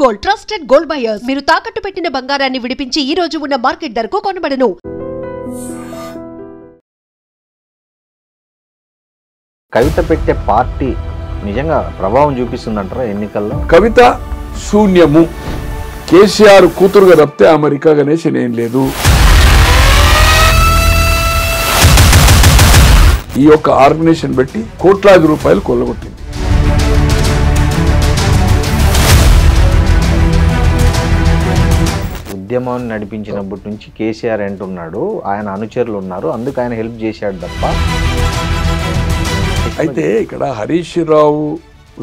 Gold trusted gold buyers. మీరు తాకట్టు పెట్టిన బంగారాన్ని విడిపించి ఈ రోజు ఉన్న మార్కెట్ ధరకు కొనబడను. కవిత పెట్టే పార్టీ నిజంగా ప్రభావం చూపిస్తుందంటారా ఎన్నికల్లో? కవిత శూన్యము. కేసీఆర్ కూతురుగా తప్పితే అమెరికా గణేష్ ఏం లేదు. ఈ యొక్క ఆర్గనైజేషన్ పెట్టి కోట్లాది రూపాయలు కొల్లగొట్టింది. ఉద్యమాన్ని నడిపించినప్పటి నుంచి కేసీఆర్ అంటున్నాడు, ఆయన అనుచరులు ఉన్నారు, అందుకు ఆయన హెల్ప్ చేశాడు తప్ప. అయితే ఇక్కడ హరీష్ రావు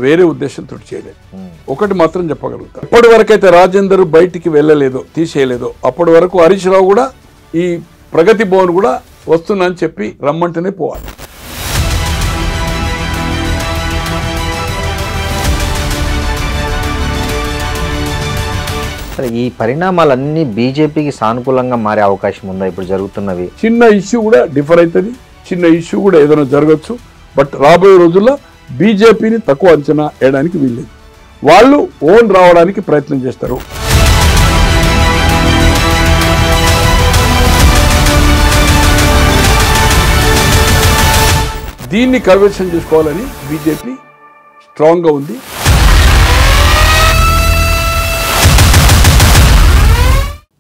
వేరే ఉద్దేశంతో చేయలేదు. ఒకటి మాత్రం చెప్పగలుగుతారు, అప్పటి వరకైతే రాజేందర్ బయటికి వెళ్ళలేదో తీసేయలేదో అప్పటి వరకు హరీష్ రావు కూడా ఈ ప్రగతి భవన్ కూడా వస్తున్నా అని చెప్పి రమ్మంటేనే పోవాలి. ఈ పరిణామాలన్నీ బీజేపీకి సానుకూలంగా మారే అవకాశం ఉందా ఇప్పుడు జరుగుతున్నవి? చిన్న ఇష్యూ కూడా డిఫర్ అవుతుంది, చిన్న ఇష్యూ కూడా ఏదైనా జరగచ్చు. బట్ రాబోయే రోజుల్లో బీజేపీని తక్కువ అంచనా వేయడానికి వీల్లేదు. వాళ్ళు ఓన్ రావడానికి ప్రయత్నం చేస్తారు. దీన్ని కైవసం చేసుకోవాలని బీజేపీ స్ట్రాంగ్గా ఉంది.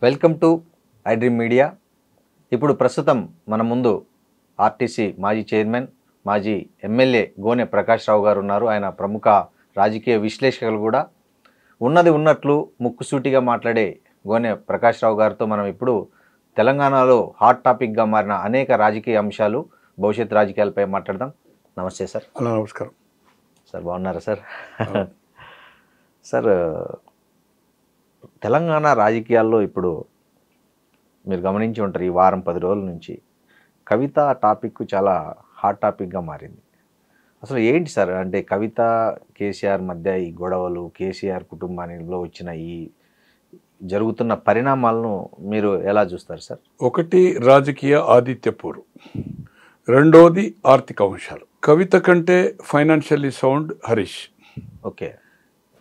Welcome to I dream media. ఇప్పుడు ప్రస్తుతం మన ముందు ఆర్టీసీ మాజీ చైర్మన్, మాజీ ఎమ్మెల్యే గోనె ప్రకాష్ రావు గారు ఉన్నారు. ఆయన ప్రముఖ రాజకీయ విశ్లేషకులు కూడా. ఉన్నది ఉన్నట్లు ముక్కుసూటిగా మాట్లాడే గోనె ప్రకాష్ రావు గారితో మనం ఇప్పుడు తెలంగాణలో హాట్ టాపిక్గా మారిన అనేక రాజకీయ అంశాలు, భవిష్యత్ రాజకీయాలపై మాట్లాడదాం. నమస్తే సార్. హలో, నమస్కారం సార్. బాగున్నారా సార్? సార్, తెలంగాణ రాజకీయాల్లో ఇప్పుడు మీరు గమనించి ఉంటారు, ఈ వారం 10 రోజుల నుంచి కవిత టాపిక్ చాలా హాట్ టాపిక్గా మారింది. అసలు ఏంటి సార్, అంటే కవిత కేసీఆర్ మధ్య ఈ గొడవలు, కేసీఆర్ కుటుంబానిలో వచ్చిన ఈ జరుగుతున్న పరిణామాలను మీరు ఎలా చూస్తారు సార్? ఒకటి రాజకీయ ఆదిత్యపూర్, రెండోది ఆర్థిక అంశాలు. కవిత కంటే ఫైనాన్షియల్లీ సౌండ్ హరీష్. ఓకే.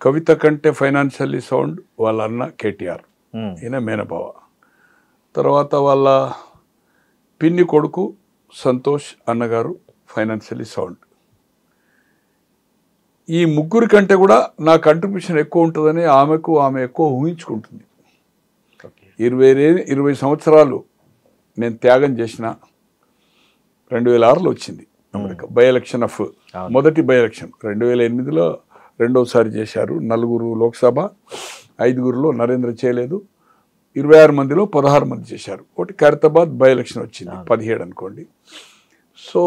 కవిత కంటే ఫైనాన్షియల్లీ సౌండ్ వాళ్ళ అన్న కేటీఆర్, ఈయన మేనబావ. తర్వాత వాళ్ళ పిన్ని కొడుకు సంతోష్ అన్నగారు ఫైనాన్షియల్లీ సౌండ్. ఈ ముగ్గురి కంటే కూడా నా కంట్రిబ్యూషన్ ఎక్కువ ఉంటుందని ఆమె ఎక్కువ ఊహించుకుంటుంది. 20 సంవత్సరాలు నేను త్యాగం చేసిన 2006లో వచ్చింది అమెరికా బై ఎలక్షన్ ఆఫ్ మొదటి బై ఎలక్షన్. 2008లో రెండోసారి చేశారు. 4 లోక్సభ, 5 నరేంద్ర చేయలేదు. 26 మందిలో 16 మంది చేశారు. ఒకటి ఖైరతాబాద్ బై ఎలక్షన్ వచ్చింది 17 అనుకోండి. సో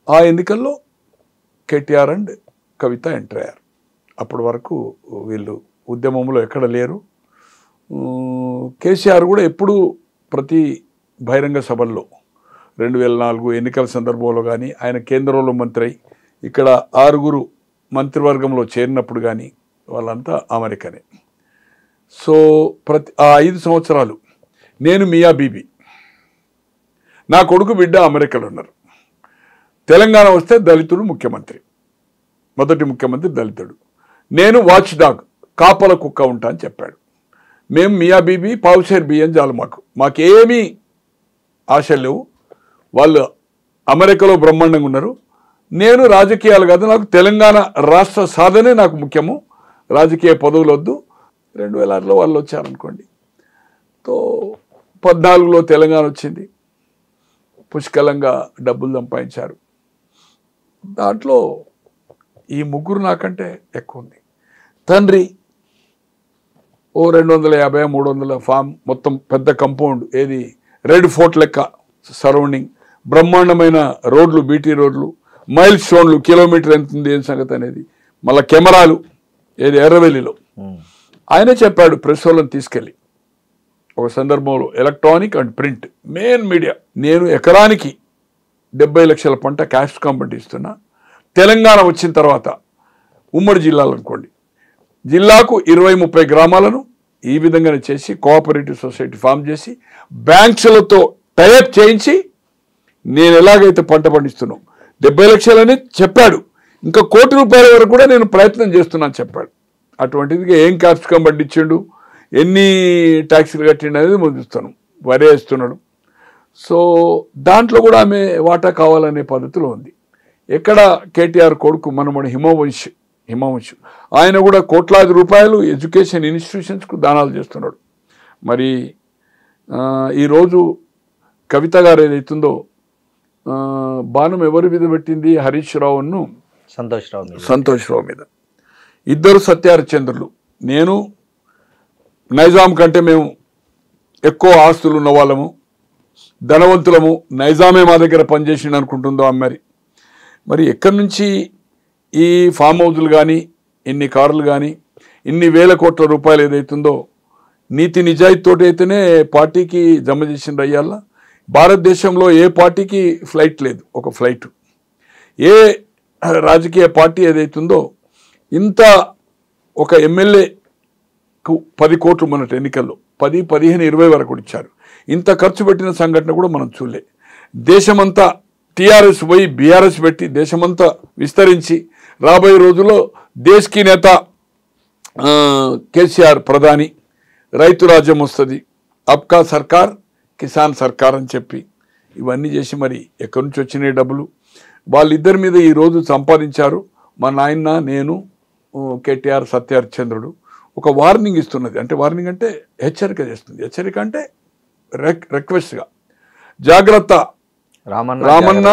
ఆ ఎన్నికల్లో కేటీఆర్ అండ్ కవిత ఎంటర్ అయ్యారు. అప్పటి వరకు వీళ్ళు ఉద్యమంలో ఎక్కడ లేరు. కేసీఆర్ కూడా ఎప్పుడు ప్రతి బహిరంగ సభల్లో 2004 ఎన్నికల సందర్భంలో కానీ, ఆయన కేంద్రంలో మంత్రి అయి ఇక్కడ 6 మంత్రివర్గంలో చేరినప్పుడు కానీ వాళ్ళంతా అమెరికనే. సో ఆ 5 సంవత్సరాలు నేను మియా బీబీ, నా కొడుకు బిడ్డ అమెరికాలో ఉన్నారు. తెలంగాణ వస్తే దళితుడు ముఖ్యమంత్రి, మొదటి ముఖ్యమంత్రి దళితుడు. నేను వాచ్ డాగ్, కాపల కుక్క ఉంటా అని చెప్పాడు. మేము మియా బీబీ పావుషేర్ బియ్యం చాలు, మాకేమీ ఆశలు లేవు. వాళ్ళు అమెరికాలో బ్రహ్మాండంగా ఉన్నారు. నేను రాజకీయాలు కాదు, నాకు తెలంగాణ రాష్ట్ర సాధనే నాకు ముఖ్యము, రాజకీయ పదవులు వద్దు. 2006లో వాళ్ళు వచ్చారనుకోండి. తో 14లో తెలంగాణ వచ్చింది, పుష్కలంగా డబ్బులు సంపాదించారు. దాంట్లో ఈ ముగ్గురు నాకంటే ఎక్కువ ఉంది. తండ్రి ఓ 250-300 ఫామ్, మొత్తం పెద్ద కంపౌండ్, ఏది రెడ్ ఫోర్ట్ లెక్క సరౌండింగ్, బ్రహ్మాండమైన రోడ్లు, బీటీ రోడ్లు, మైల్ స్టోన్లు, కిలోమీటర్ ఎంత ఉంది ఏం సంగతి అనేది, మళ్ళీ కెమెరాలు, ఏది ఎర్రవెల్లిలో. ఆయనే చెప్పాడు ప్రెస్ వాళ్ళని తీసుకెళ్ళి ఒక సందర్భంలో, electronic and print main media, నేను ఎకరానికి 70 లక్షల పంట క్యాష్ కాంపెంట్ ఇస్తున్నా. తెలంగాణ వచ్చిన తర్వాత ఉమ్మడి జిల్లాలు అనుకోండి, జిల్లాకు 20-30 గ్రామాలను ఈ విధంగానే చేసి కోఆపరేటివ్ సొసైటీ ఫామ్ చేసి బ్యాంక్స్లతో టైఅప్ చేయించి నేను ఎలాగైతే పంట పండిస్తున్నాను 70 లక్షలని చెప్పాడు. ఇంకా ₹1 కోటి వరకు కూడా నేను ప్రయత్నం చేస్తున్నాను చెప్పాడు. అటువంటిది ఏం కార్యక్రమం పట్టించిండు, ఎన్ని ట్యాక్సీలు కట్టిండు అనేది ముందుస్తాను, వరేస్తున్నాడు. సో దాంట్లో కూడా ఆమె వాటా కావాలనే పద్ధతిలో ఉంది. ఎక్కడ కేటీఆర్ కొడుకు మనమడు హిమవంశ్ ఆయన కూడా కోట్లాది రూపాయలు ఎడ్యుకేషన్ ఇన్స్టిట్యూషన్స్కు దానాలు చేస్తున్నాడు. మరి ఈరోజు కవిత గారు ఏదైతుందో బాణం ఎవరి మీద పెట్టింది, హరీష్ రావును సంతోష్ రావు మీద. ఇద్దరు సత్యహరిశ్చంద్రులు. నేను నైజాం కంటే మేము ఎక్కువ ఆస్తులు ఉన్న వాళ్ళము, ధనవంతులము, నైజామే మా దగ్గర పనిచేసిండు అనుకుంటుందో అమ్మారి. మరి ఎక్కడి నుంచి ఈ ఫామ్ హౌజులు కానీ, ఇన్ని కార్లు కానీ, ఇన్ని వేల కోట్ల రూపాయలు ఏదైతుందో నీతి నిజాయితీతోటి అయితేనే పార్టీకి జమ చేసిండ్రు. అయ్యాల భారతదేశంలో ఏ పార్టీకి ఫ్లైట్ లేదు, ఒక ఫ్లైట్. ఏ రాజకీయ పార్టీ ఏదైతుందో ఇంత ఒక ఎమ్మెల్యేకు 10 కోట్లు మొన్నటి ఎన్నికల్లో 10, 15, 20 వరకు ఇచ్చారు. ఇంత ఖర్చు పెట్టిన సంఘటన కూడా మనం చూడలే. దేశమంతా టీఆర్ఎస్ పోయి బీఆర్ఎస్ పెట్టి దేశమంతా విస్తరించి రాబోయే రోజుల్లో దేశ్కి నేత కేసీఆర్ ప్రధాని, రైతు రాజ్యం వస్తుంది, అబ్కా సర్కార్ కిసాన్ సర్కార్ అని చెప్పి ఇవన్నీ చేసి మరి ఎక్కడి నుంచి వచ్చినాయి డబ్బులు వాళ్ళిద్దరి మీద ఈరోజు సంపాదించారు. మా నాయన, నేను, కేటీఆర్, సత్యహరిశ్చంద్రుడు ఒక వార్నింగ్ ఇస్తున్నది. అంటే వార్నింగ్ అంటే హెచ్చరిక చేస్తుంది. హెచ్చరిక అంటే రిక్వెస్ట్గా, జాగ్రత్త రామన్న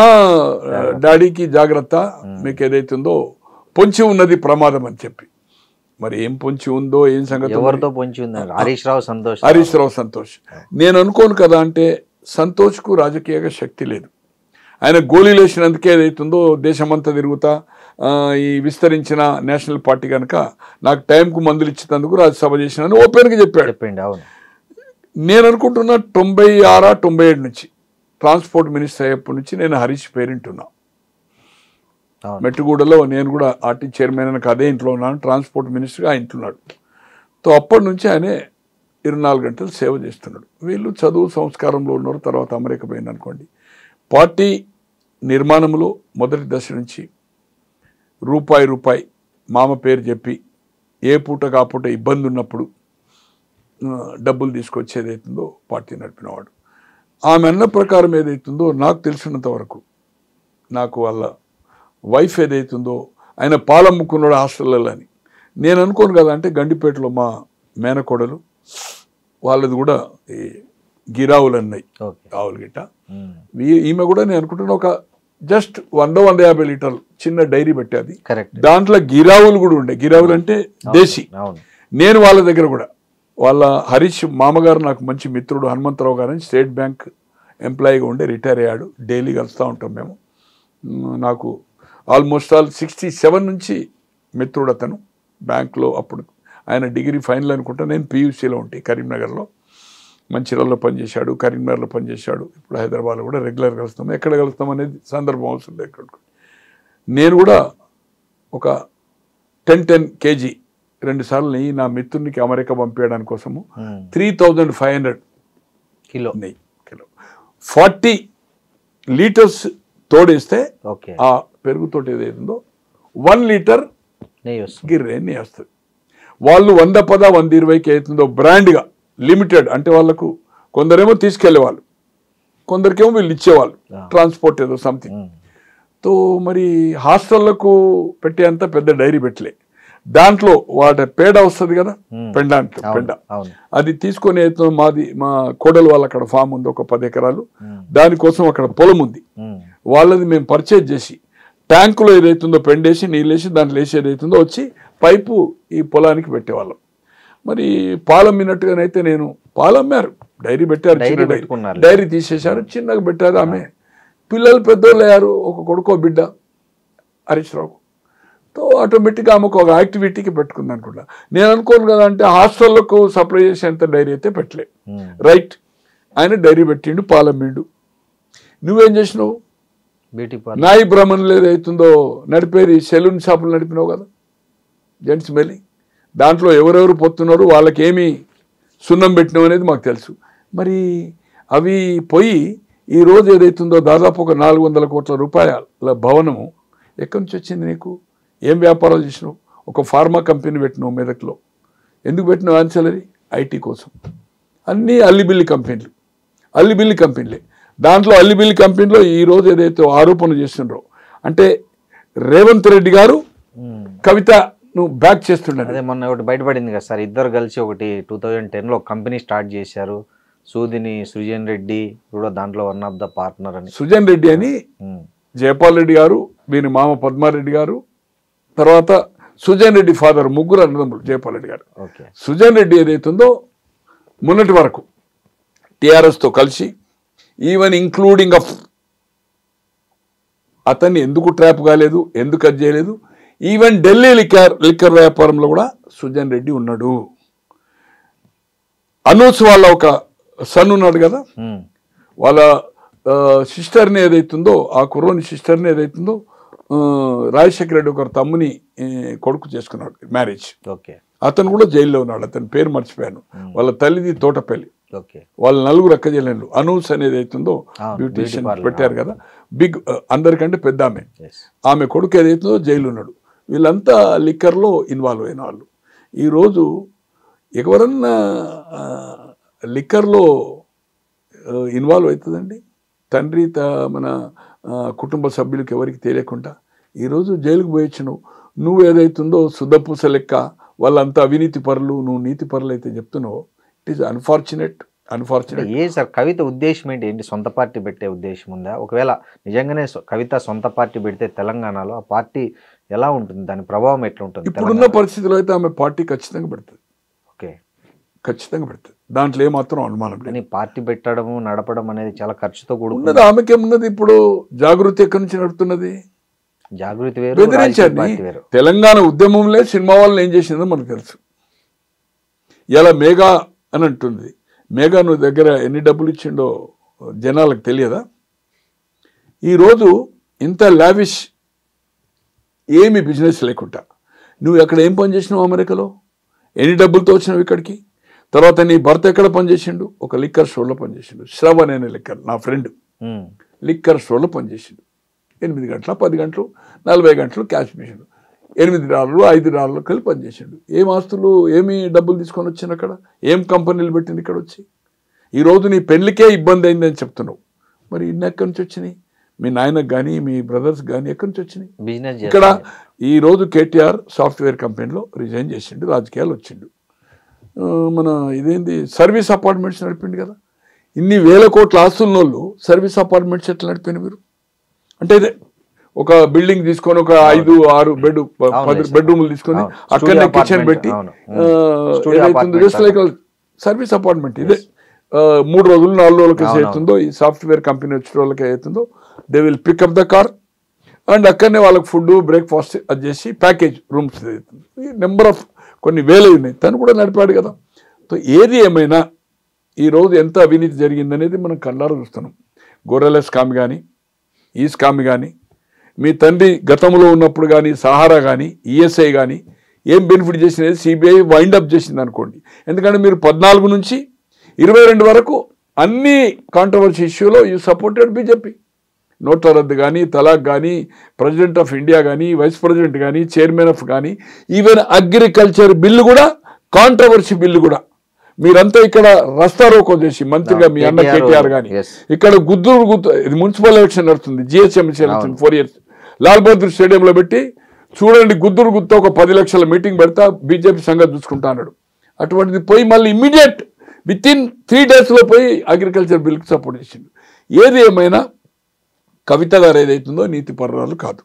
డాడీకి జాగ్రత్త, మీకు ఏదైతుందో పొంచి ఉన్నది ప్రమాదం అని చెప్పి. మరి ఏం పొంచి ఉందో ఏం సంగతి, ఎవరితో పొంచి ఉందో హరీష్ రావు సంతోష్. నేను అనుకోను కదా, అంటే సంతోష్కు రాజకీయ శక్తి లేదు. ఆయన గోళీలు వేసినందుకే ఏదైతుందో దేశమంతా తిరుగుతా ఈ విస్తరించిన నేషనల్ పార్టీ కనుక నాకు టైంకు మందులు ఇచ్చినందుకు రాజ్యసభ చేసినాను ఓపెన్గా చెప్పాడు. నేను అనుకుంటున్నా 96, 97 నుంచి ట్రాన్స్పోర్ట్ మినిస్టర్ అయ్యేప్పటి నుంచి నేను హరీష్ పేరెంట్ ఉన్నా. మెట్టుగూడలో నేను కూడా ఆర్టీ చైర్మన్ అని అదే ఇంట్లో ఉన్నాను, ట్రాన్స్పోర్ట్ మినిస్టర్గా ఆ ఇంట్లోన్నాడు. తో అప్పటి నుంచి ఆయనే 24 గంటలు సేవ చేస్తున్నాడు. వీళ్ళు చదువు సంస్కారంలో ఉన్నారు. తర్వాత అమెరికా పోయింది అనుకోండి. పార్టీ నిర్మాణంలో మొదటి దశ నుంచి రూపాయి మామ పేరు చెప్పి ఏ పూట కాపూట ఇబ్బంది ఉన్నప్పుడు డబ్బులు తీసుకొచ్చి ఏదైతుందో పార్టీ నడిపినవాడు. ఆమె అన్న ప్రకారం ఏదైతుందో నాకు తెలిసినంత వరకు, నాకు వాళ్ళ వైఫ్ ఏదైతుందో ఆయన పాలమ్ముకున్నాడు హాస్టల్లో అని నేను అనుకోను కదా. అంటే గండిపేటలో మా మేనకోడలు వాళ్ళది కూడా ఈ గిరావులు అన్నాయి, ఆవులు గిట్ట. ఈమె కూడా నేను అనుకుంటున్నా ఒక జస్ట్ 100-150 లీటర్లు చిన్న డైరీ పెట్టేది. దాంట్లో గిరావులు కూడా ఉండే. గిరావులు అంటే దేశీ. నేను వాళ్ళ దగ్గర కూడా, వాళ్ళ హరీష్ మామగారు నాకు మంచి మిత్రుడు హనుమంతరావు గారు అని స్టేట్ బ్యాంక్ ఎంప్లాయీగా ఉండే, రిటైర్ అయ్యాడు. డైలీ కలుస్తూ ఉంటాం మేము. నాకు ఆల్మోస్ట్ 67 నుంచి మిత్రుడు అతను. బ్యాంక్లో అప్పుడు ఆయన డిగ్రీ ఫైనల్ అనుకుంటా, నేను పీయూసీలో ఉంటే కరీంనగర్లో, మంచిర్యాలలో పనిచేశాడు, కరీంనగర్లో పనిచేశాడు. ఇప్పుడు హైదరాబాద్లో కూడా రెగ్యులర్ కలుస్తాం. ఎక్కడ కలుస్తాం అనేది సందర్భం అవసరం లేదు. నేను కూడా ఒక 10 kg 2 సార్లు నెయ్యి నా మిత్రునికి అమెరికా పంపించడానికి కోసము 3500 కిలో నెయ్యి, 40 లీటర్స్ తోడేస్తే ఆ పెరుగుతోటి ఏదైతుందో 1 లీటర్ గిర్రే నెయ్యి వస్తుంది. వాళ్ళు 110, 120కి అవుతుందో బ్రాండ్గా లిమిటెడ్. అంటే వాళ్ళకు కొందరేమో తీసుకెళ్లేవాళ్ళు, కొందరికేమో వీళ్ళు ఇచ్చేవాళ్ళు, ట్రాన్స్పోర్ట్ ఏదో సంథింగ్. తో మరి హాస్టళ్లకు పెట్టేంత పెద్ద డైరీ పెట్టలే. దాంట్లో వాటి పేడ వస్తుంది కదా, పెండ, అది తీసుకొని మాది మా కోడలు వాళ్ళ అక్కడ ఫామ్ ఉంది, ఒక 10 ఎకరాలు. దానికోసం అక్కడ పొలం ఉంది. వాళ్ళది మేము పర్చేజ్ చేసి ట్యాంకులో ఏదైతుందో పెండేసి నీళ్ళేసి దాంట్లో వేసి ఏదైతుందో వచ్చి పైపు ఈ పొలానికి పెట్టేవాళ్ళం. మరి పాలం మిన్నట్టుగానైతే నేను పాలమ్మారు, డైరీ పెట్టారు, చిన్న డైరీ తీసేశారు, చిన్నగా పెట్టారు. ఆమె పిల్లలు పెద్దోళ్ళు అయ్యారు, ఒక కొడుకో బిడ్డ హరీష్ రావు. తో ఆటోమేటిక్గా ఆమెకు ఒక యాక్టివిటీకి పెట్టుకుంది అనుకుంటా. నేను అనుకోను కదా, అంటే హాస్టళ్లకు సప్లై చేసేంత డైరీ అయితే పెట్టలే. రైట్, ఆయన డైరీ పెట్టిండు, పాలమ్మిండు. నువ్వేం చేసినావు? నాయి బ్రహ్మణులు ఏదైతుందో నడిపేది సెలూన్ షాపులు నడిపినావు కదా, జెంట్స్ మెల్లి. దాంట్లో ఎవరెవరు పొత్తున్నారు, వాళ్ళకేమి సున్నం పెట్టినావు అనేది మాకు తెలుసు. మరి అవి పోయి ఈరోజు ఏదైతుందో దాదాపు ఒక 400 కోట్ల రూపాయల భవనము ఎక్కడి నుంచి వచ్చింది నీకు? ఏం వ్యాపారాలు చేసినావు? ఒక ఫార్మా కంపెనీ పెట్టినావు మెదక్లో. ఎందుకు పెట్టినావు ఆన్సలరీ? ఐటీ కోసం. అన్నీ అల్లిబిల్లి కంపెనీలే. దాంట్లో అల్లిబిల్లి కంపెనీలో ఈరోజు ఏదైతే ఆరోపణ చేస్తున్నారో, అంటే రేవంత్ రెడ్డి గారు కవితను బ్యాక్ చేస్తున్నారు. అదే మొన్న ఒకటి బయటపడింది కదా సార్, ఇద్దరు కలిసి ఒకటి 2010లో కంపెనీ స్టార్ట్ చేశారు. సుజన్ రెడ్డి కూడా దాంట్లో వన్ ఆఫ్ ద పార్ట్నర్ అని. సుజన్ రెడ్డి అని జయపాల్ రెడ్డి గారు, వీరి మామ పద్మారెడ్డి గారు, తర్వాత సుజన్ రెడ్డి ఫాదర్, ముగ్గురు అన్నదమ్ములు జయపాల్ రెడ్డి గారు. సుజన్ రెడ్డి ఏదైతుందో మొన్నటి వరకు టీఆర్ఎస్తో కలిసి, ఈవెన్ ఇంక్లూడింగ్ ఆఫ్ అతన్ని ఎందుకు ట్రాప్ కాలేదు, ఎందుకు అది చేయలేదు, ఈవెన్ ఢిల్లీ లిక్కర్ వ్యాపారంలో కూడా సుజన్ రెడ్డి ఉన్నాడు. అనూస్ వాళ్ళ ఒక సన్ ఉన్నాడు కదా, వాళ్ళ సిస్టర్ని ఏదైతుందో, ఆ కుర్రోని సిస్టర్ని ఏదైతుందో రాజశేఖర రెడ్డి ఒక తమ్ముని కొడుకు చేసుకున్నాడు మ్యారేజ్. అతను కూడా జైల్లో ఉన్నాడు. అతని పేరు మర్చిపోయాను. వాళ్ళ తల్లిది తోటపల్లి. వాళ్ళ నలుగురు అక్క చెల్లెళ్ళు. అనూస్ అనేది అవుతుందో బ్యూటీషియన్ పెట్టారు కదా, బిగ్, అందరికంటే పెద్ద ఆమె. ఆమె కొడుకు ఏదైతుందో జైలు ఉన్నాడు. వీళ్ళంతా లిక్కర్లో ఇన్వాల్వ్ అయిన వాళ్ళు. ఈరోజు ఎవరన్నా లిక్కర్లో ఇన్వాల్వ్ అవుతుందండి? తండ్రి మన కుటుంబ సభ్యులకి ఎవరికి తెలియకుండా ఈరోజు జైలుకు పోయొచ్చు. నువ్వు ఏదైతుందో శుద్ధపూస లెక్క వాళ్ళంతా అవినీతి పరులు, నువ్వు నీతి పరులు అయితే చెప్తున్నావు. It is unfortunate. ఏ సార్ కవిత ఉద్దేశం ఏంటి? సొంత పార్టీ పెట్టే ఉద్దేశం ఉందా? ఒకవేళ నిజంగానే కవిత సొంత పార్టీ పెడితే తెలంగాణలో ఆ పార్టీ ఎలా ఉంటుంది, దాని ప్రభావం ఎట్లా ఉంటుంది? ఇప్పుడున్న పరిస్థితిలో అయితే ఆమె పార్టీ ఖచ్చితంగా పెడుతుంది. ఖచ్చితంగా పెడుతుంది. దాంట్లో ఏమాత్రం అనుమానం లేదు. పార్టీ పెట్టడం, నడపడం అనేది చాలా ఖర్చుతో కూడుకున్నది. ఆమెకేమున్నది? ఇప్పుడు జాగృతి ఎక్కడి నుంచి నడుపుతున్నది? జాగృతి వేరు, బెదిరించారు. తెలంగాణ ఉద్యమంలో సినిమా వాళ్ళని ఏం చేసిందో మనకు తెలుసు. ఇలా మేఘా అని అంటుంది. మేఘా నువ్వు దగ్గర ఎన్ని డబ్బులు ఇచ్చిండో జనాలకు తెలియదా? ఈరోజు ఇంత లావిష్ ఏమి బిజినెస్ లేకుండా నువ్వు ఎక్కడ ఏం పని చేసినావు? అమెరికాలో ఎన్ని డబ్బులతో వచ్చినావు ఇక్కడికి? తర్వాత నీ భర్త ఎక్కడ పనిచేసిండు? ఒక లిక్కర్ స్టోర్లో పనిచేసిండు. శ్రవణ్ అనే లిక్కర్, నా ఫ్రెండ్, లిక్కర్ స్టోర్లో పనిచేసిండు. 8 గంటలు, 10 గంటలు, 40 గంటలు క్యాష్ మిషన్, $8, $5 కలిపి పనిచేసిండు. ఏం ఆస్తులు, ఏమి డబ్బులు తీసుకొని వచ్చింది అక్కడ? ఏం కంపెనీలు పెట్టింది ఇక్కడ వచ్చి? ఈరోజు నీ పెళ్లికే ఇబ్బంది అయిందని చెప్తున్నావు. మరి ఇన్ని ఎక్కడి నుంచి వచ్చినాయి? మీ నాయనకు కానీ మీ బ్రదర్స్ కానీ ఎక్కడి నుంచి వచ్చినాయి? ఇక్కడ ఈరోజు కేటీఆర్ సాఫ్ట్వేర్ కంపెనీలో రిజైన్ చేసిండు, రాజకీయాలు వచ్చిండు. మన ఇదేంది సర్వీస్ అపార్ట్మెంట్స్ నడిపిండు కదా. ఇన్ని వేల కోట్ల ఆస్తున్న వాళ్ళు సర్వీస్ అపార్ట్మెంట్స్ ఎట్లా నడిపోయిన మీరు? అంటే ఇదే ఒక బిల్డింగ్ తీసుకొని ఒక 5-6 బెడ్రూమ్లు తీసుకొని అక్కడనే కిచెన్ పెట్టి సర్వీస్ అపార్ట్మెంట్. ఇదే 3 రోజులు 4 రోజులకి అవుతుందో ఈ సాఫ్ట్వేర్ కంపెనీ వచ్చిన వాళ్ళకి అవుతుందో, they will pick up the car and అక్కడనే వాళ్ళకి ఫుడ్, బ్రేక్ఫాస్ట్ అది చేసి ప్యాకేజ్ రూమ్స్ అవుతుంది. నెంబర్ ఆఫ్ కొన్ని వేలు ఉన్నాయి. తను కూడా నడిపాడు కదా. సో ఏది ఏమైనా ఈరోజు ఎంత అవినీతి జరిగిందనేది మనం కళ్ళారా చూస్తున్నాం. గొర్రెల స్కామ్ కానీ, ఈ స్కామ్ కానీ, మీ తండ్రి గతంలో ఉన్నప్పుడు కానీ, సహారా కానీ, ఈఎస్ఐ కానీ ఏం బెనిఫిట్ చేసినది సిబిఐ వైండప్ చేసింది అనుకోండి. ఎందుకంటే మీరు 14 నుంచి 22 వరకు అన్ని కాంట్రవర్సీ ఇష్యూలో యూ సపోర్టెడ్ బీజేపీ. నోట్ల రద్దు కానీ, తలాక్ కానీ, ప్రెసిడెంట్ ఆఫ్ ఇండియా కానీ, వైస్ ప్రెసిడెంట్ కానీ, చైర్మన్ ఆఫ్ కానీ, ఈవెన్ అగ్రికల్చర్ బిల్లు కూడా, కాంట్రవర్సీ బిల్లు కూడా మీరంతా ఇక్కడ రస్తారోకో చేసి మంత్రిగా మీ అన్న కేటీఆర్ కానీ ఇక్కడ గుద్దూరు ఇది మున్సిపల్ ఎలక్షన్ నడుస్తుంది, GHMC election 4 years Lal Bahadur స్టేడియంలో పెట్టి చూడండి, గుద్దూరు గుత్త ఒక 10 లక్షల మీటింగ్ పెడతా బీజేపీ సంగతి చూసుకుంటా అన్నాడు. అటువంటిది పోయి మళ్ళీ ఇమ్మీడియట్ విత్-ఇన్ 3 daysలో పోయి అగ్రికల్చర్ బిల్కి సపోర్ట్ చేసిండు. ఏది ఏమైనా కవిత గారు ఏదైతుందో నీతి పర్రాలు కాదు.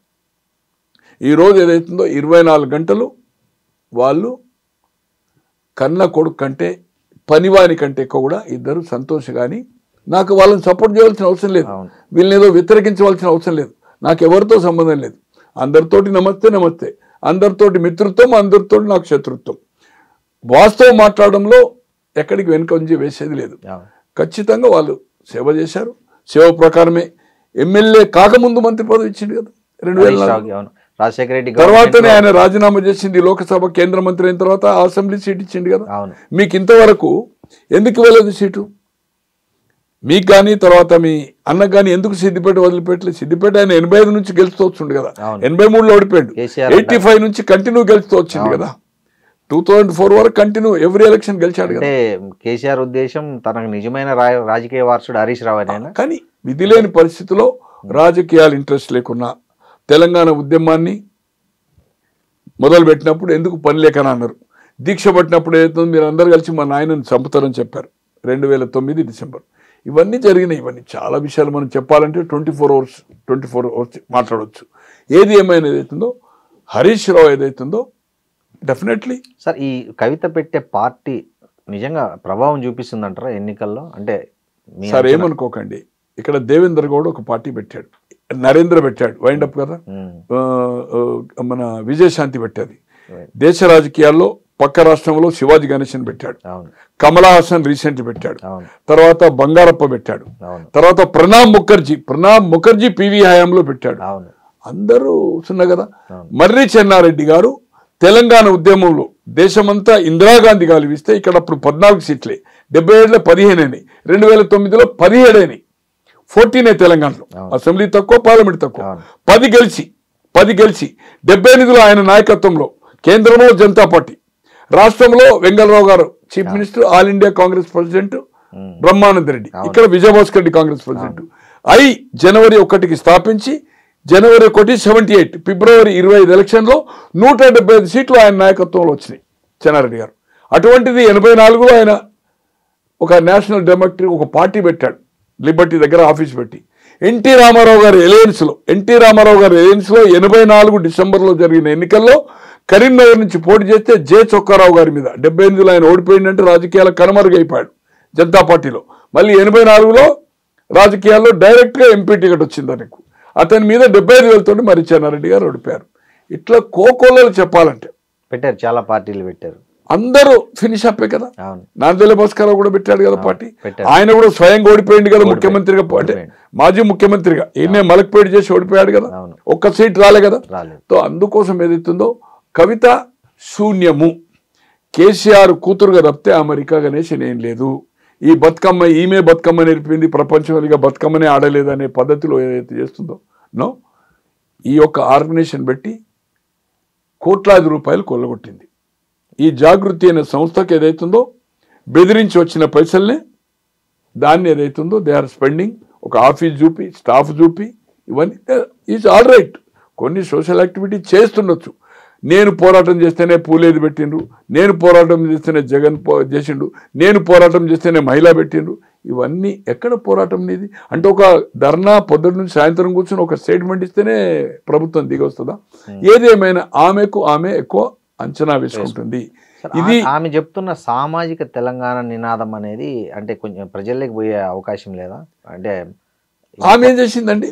ఈరోజు ఏదైతుందో 24 గంటలు వాళ్ళు కన్న కొడుకు కంటే, పనివాని కంటే ఎక్కువ కూడా ఇద్దరు సంతోష్ కానీ, నాకు వాళ్ళని సపోర్ట్ చేయవలసిన అవసరం లేదు, వీళ్ళని ఏదో వ్యతిరేకించవలసిన అవసరం లేదు, నాకు ఎవరితో సంబంధం లేదు, అందరితోటి నమస్తే నమస్తే, అందరితోటి మిత్రుత్వం, అందరితోటి నాకు శత్రుత్వం. వాస్తవం మాట్లాడడంలో ఎక్కడికి వెనుకంజి వేసేది లేదు. ఖచ్చితంగా వాళ్ళు సేవ చేశారు. సేవ ప్రకారమే ఎమ్మెల్యే కాకముందు మంత్రి పదవి ఇచ్చింది కదా 2004. రాజశేఖర రెడ్డి తర్వాతనే ఆయన రాజీనామా చేసింది. లోకసభ కేంద్ర మంత్రి అయిన తర్వాత అసెంబ్లీ సీట్ ఇచ్చింది కదా. మీకు ఇంతవరకు ఎందుకు ఇవ్వలేదు సీటు? మీకు కానీ తర్వాత మీ అన్నకు కానీ ఎందుకు సిద్దిపేట వదిలిపెట్టలేదు? సిద్దిపేట ఆయన 85 నుంచి గెలుస్తూ వచ్చిండు కదా, 83లో ఓడిపోయాడు, 85 నుంచి కంటిన్యూ గెలుస్తూ వచ్చింది కదా, 2004 వరకు కంటిన్యూ ఎవ్రీ ఎలక్షన్ గెలిచాడు కదా. అంటే కేసీఆర్ ఉద్దేశం తనకు నిజమైన రాజకీయ వారసుడు హరీష్ రావు అని. కానీ విధి లేని పరిస్థితిలో రాజకీయాలు ఇంట్రెస్ట్ లేకున్నా తెలంగాణ ఉద్యమాన్ని మొదలుపెట్టినప్పుడు ఎందుకు పని లేకని అన్నారు. దీక్ష పట్టినప్పుడు ఏదైతుందో మీరు అందరు కలిసి మా నాయనని చంపుతారని చెప్పారు 2009 డిసెంబర్. ఇవన్నీ జరిగినాయి. ఇవన్నీ చాలా విషయాలు మనం చెప్పాలంటే 24 అవర్స్ మాట్లాడవచ్చు. ఏది ఏమైనా ఏదైతుందో హరీష్ రావు ఏదైతుందో డెఫినెట్లీ సార్ ఈ కవిత పెట్టే పార్టీ నిజంగా ప్రభావం చూపిస్తుందంటారా ఎన్నికల్లో? అంటే సార్ ఏమనుకోకండి, ఇక్కడ దేవేంద్ర గౌడ్ ఒక పార్టీ పెట్టాడు, నరేంద్ర పెట్టాడు, వైండప్ కదా, మన విజయశాంతి పెట్టేది. దేశ రాజకీయాల్లో పక్క రాష్ట్రంలో శివాజీ గణేశన్ పెట్టాడు, కమలా హాసన్ రీసెంట్లీ పెట్టాడు, తర్వాత బంగారప్ప పెట్టాడు, తర్వాత ప్రణబ్ ముఖర్జీ పివి హయాంలో పెట్టాడు. అందరూ సున్నా కదా. మర్రి చెన్నారెడ్డి గారు తెలంగాణ ఉద్యమంలో దేశమంతా ఇందిరాగాంధీ గాలివిస్తే ఇక్కడ అప్పుడు 14 సీట్లే, 77లో 15 అయినాయి, 2009లో 17 అయినాయి, 14 తెలంగాణలో. అసెంబ్లీ తక్కువ, పార్లమెంట్ తక్కువ. 10 గెలిచి 78లో ఆయన నాయకత్వంలో కేంద్రంలో జనతా పార్టీ, రాష్ట్రంలో వెంగళరావు గారు chief minister, all India Congress president Brahmananda Reddy, ఇక్కడ విజయభాస్కర్ రెడ్డి కాంగ్రెస్ ప్రెసిడెంట్. జనవరి 1కి స్థాపించి జనవరి 1 78, ఫిబ్రవరి 25 ఎలక్షన్లో 175 సీట్లు ఆయన నాయకత్వంలో వచ్చినాయి చెన్నారెడ్డి గారు. అటువంటిది 84లో ఆయన ఒక నేషనల్ డెమోక్రటిక్ ఒక పార్టీ పెట్టాడు, లిబర్టీ దగ్గర ఆఫీస్ పెట్టి. ఎన్టీ రామారావు గారి ఎలయన్స్లో 84 డిసెంబర్లో జరిగిన ఎన్నికల్లో కరీంనగర్ నుంచి పోటీ చేస్తే జె చొక్కారావు గారి మీద 78లో ఆయన ఓడిపోయిందంటే రాజకీయాల కనుమరుగైపోయాడు జనతా పార్టీలో. మళ్ళీ 84లో రాజకీయాల్లో డైరెక్ట్గా ఎంపీ టికెట్ వచ్చింది ఆయనకు. అతని మీద 75,000తో మరి చెన్నారెడ్డి గారు ఓడిపోయారు. ఇట్లా కోకోలలో చెప్పాలంటే పెట్టారు, చాలా పార్టీలు పెట్టారు, అందరూ ఫినిష్ అప్పే కదా. నాందెల్ల భాస్కరరావు కూడా పెట్టాడు కదా పార్టీ, ఆయన కూడా స్వయంగా ఓడిపోయింది కదా ముఖ్యమంత్రిగా, అంటే మాజీ ముఖ్యమంత్రిగా ఈయనే మలక్పేట చేసి ఓడిపోయాడు కదా, ఒక్క సీట్ రాలే కదా. సో అందుకోసం ఏదైతుందో కవిత శూన్యము, కేసీఆర్ కూతురుగా తప్పితే అమెరికా గణేశన్ ఏం లేదు. ఈ బతుకమ్మ ఈమె బతుకమ్మ నేర్పింది, ప్రపంచంగా బతుకమ్మనే ఆడలేదనే పద్ధతిలో ఏదైతే చేస్తుందో నో, ఈ యొక్క ఆర్గనైజేషన్ పెట్టి కోట్లాది రూపాయలు కొల్లగొట్టింది. ఈ జాగృతి అనే సంస్థకి ఏదైతుందో బెదిరించి వచ్చిన పైసల్నే దాన్ని ఏదైతుందో దే ఆర్ స్పెండింగ్. ఒక ఆఫీస్ చూపి, స్టాఫ్ చూపి, ఇవన్నీ ఈజ్ ఆల్ రైట్. కొన్ని సోషల్ యాక్టివిటీ చేస్తుండొచ్చు. నేను పోరాటం చేస్తేనే పూలేది పెట్టిండ్రు, నేను పోరాటం చేస్తేనే జగన్ చేసిండు, నేను పోరాటం చేస్తేనే మహిళ పెట్టిండ్రు. ఇవన్నీ ఎక్కడ పోరాటం నీది? అంటే ఒక ధర్నా పొద్దున్న నుంచి సాయంత్రం కూర్చొని ఒక స్టేట్మెంట్ ఇస్తేనే ప్రభుత్వం దిగి వస్తుందా? ఏదేమైనా ఆమె ఎక్కువ అంచనా వేసుకుంటుంది. ఇది ఆమె చెప్తున్న సామాజిక తెలంగాణ నినాదం అనేది అంటే కొంచెం ప్రజల్లోకి పోయే అవకాశం లేదా? అంటే ఆమె ఏం చేసిందండి,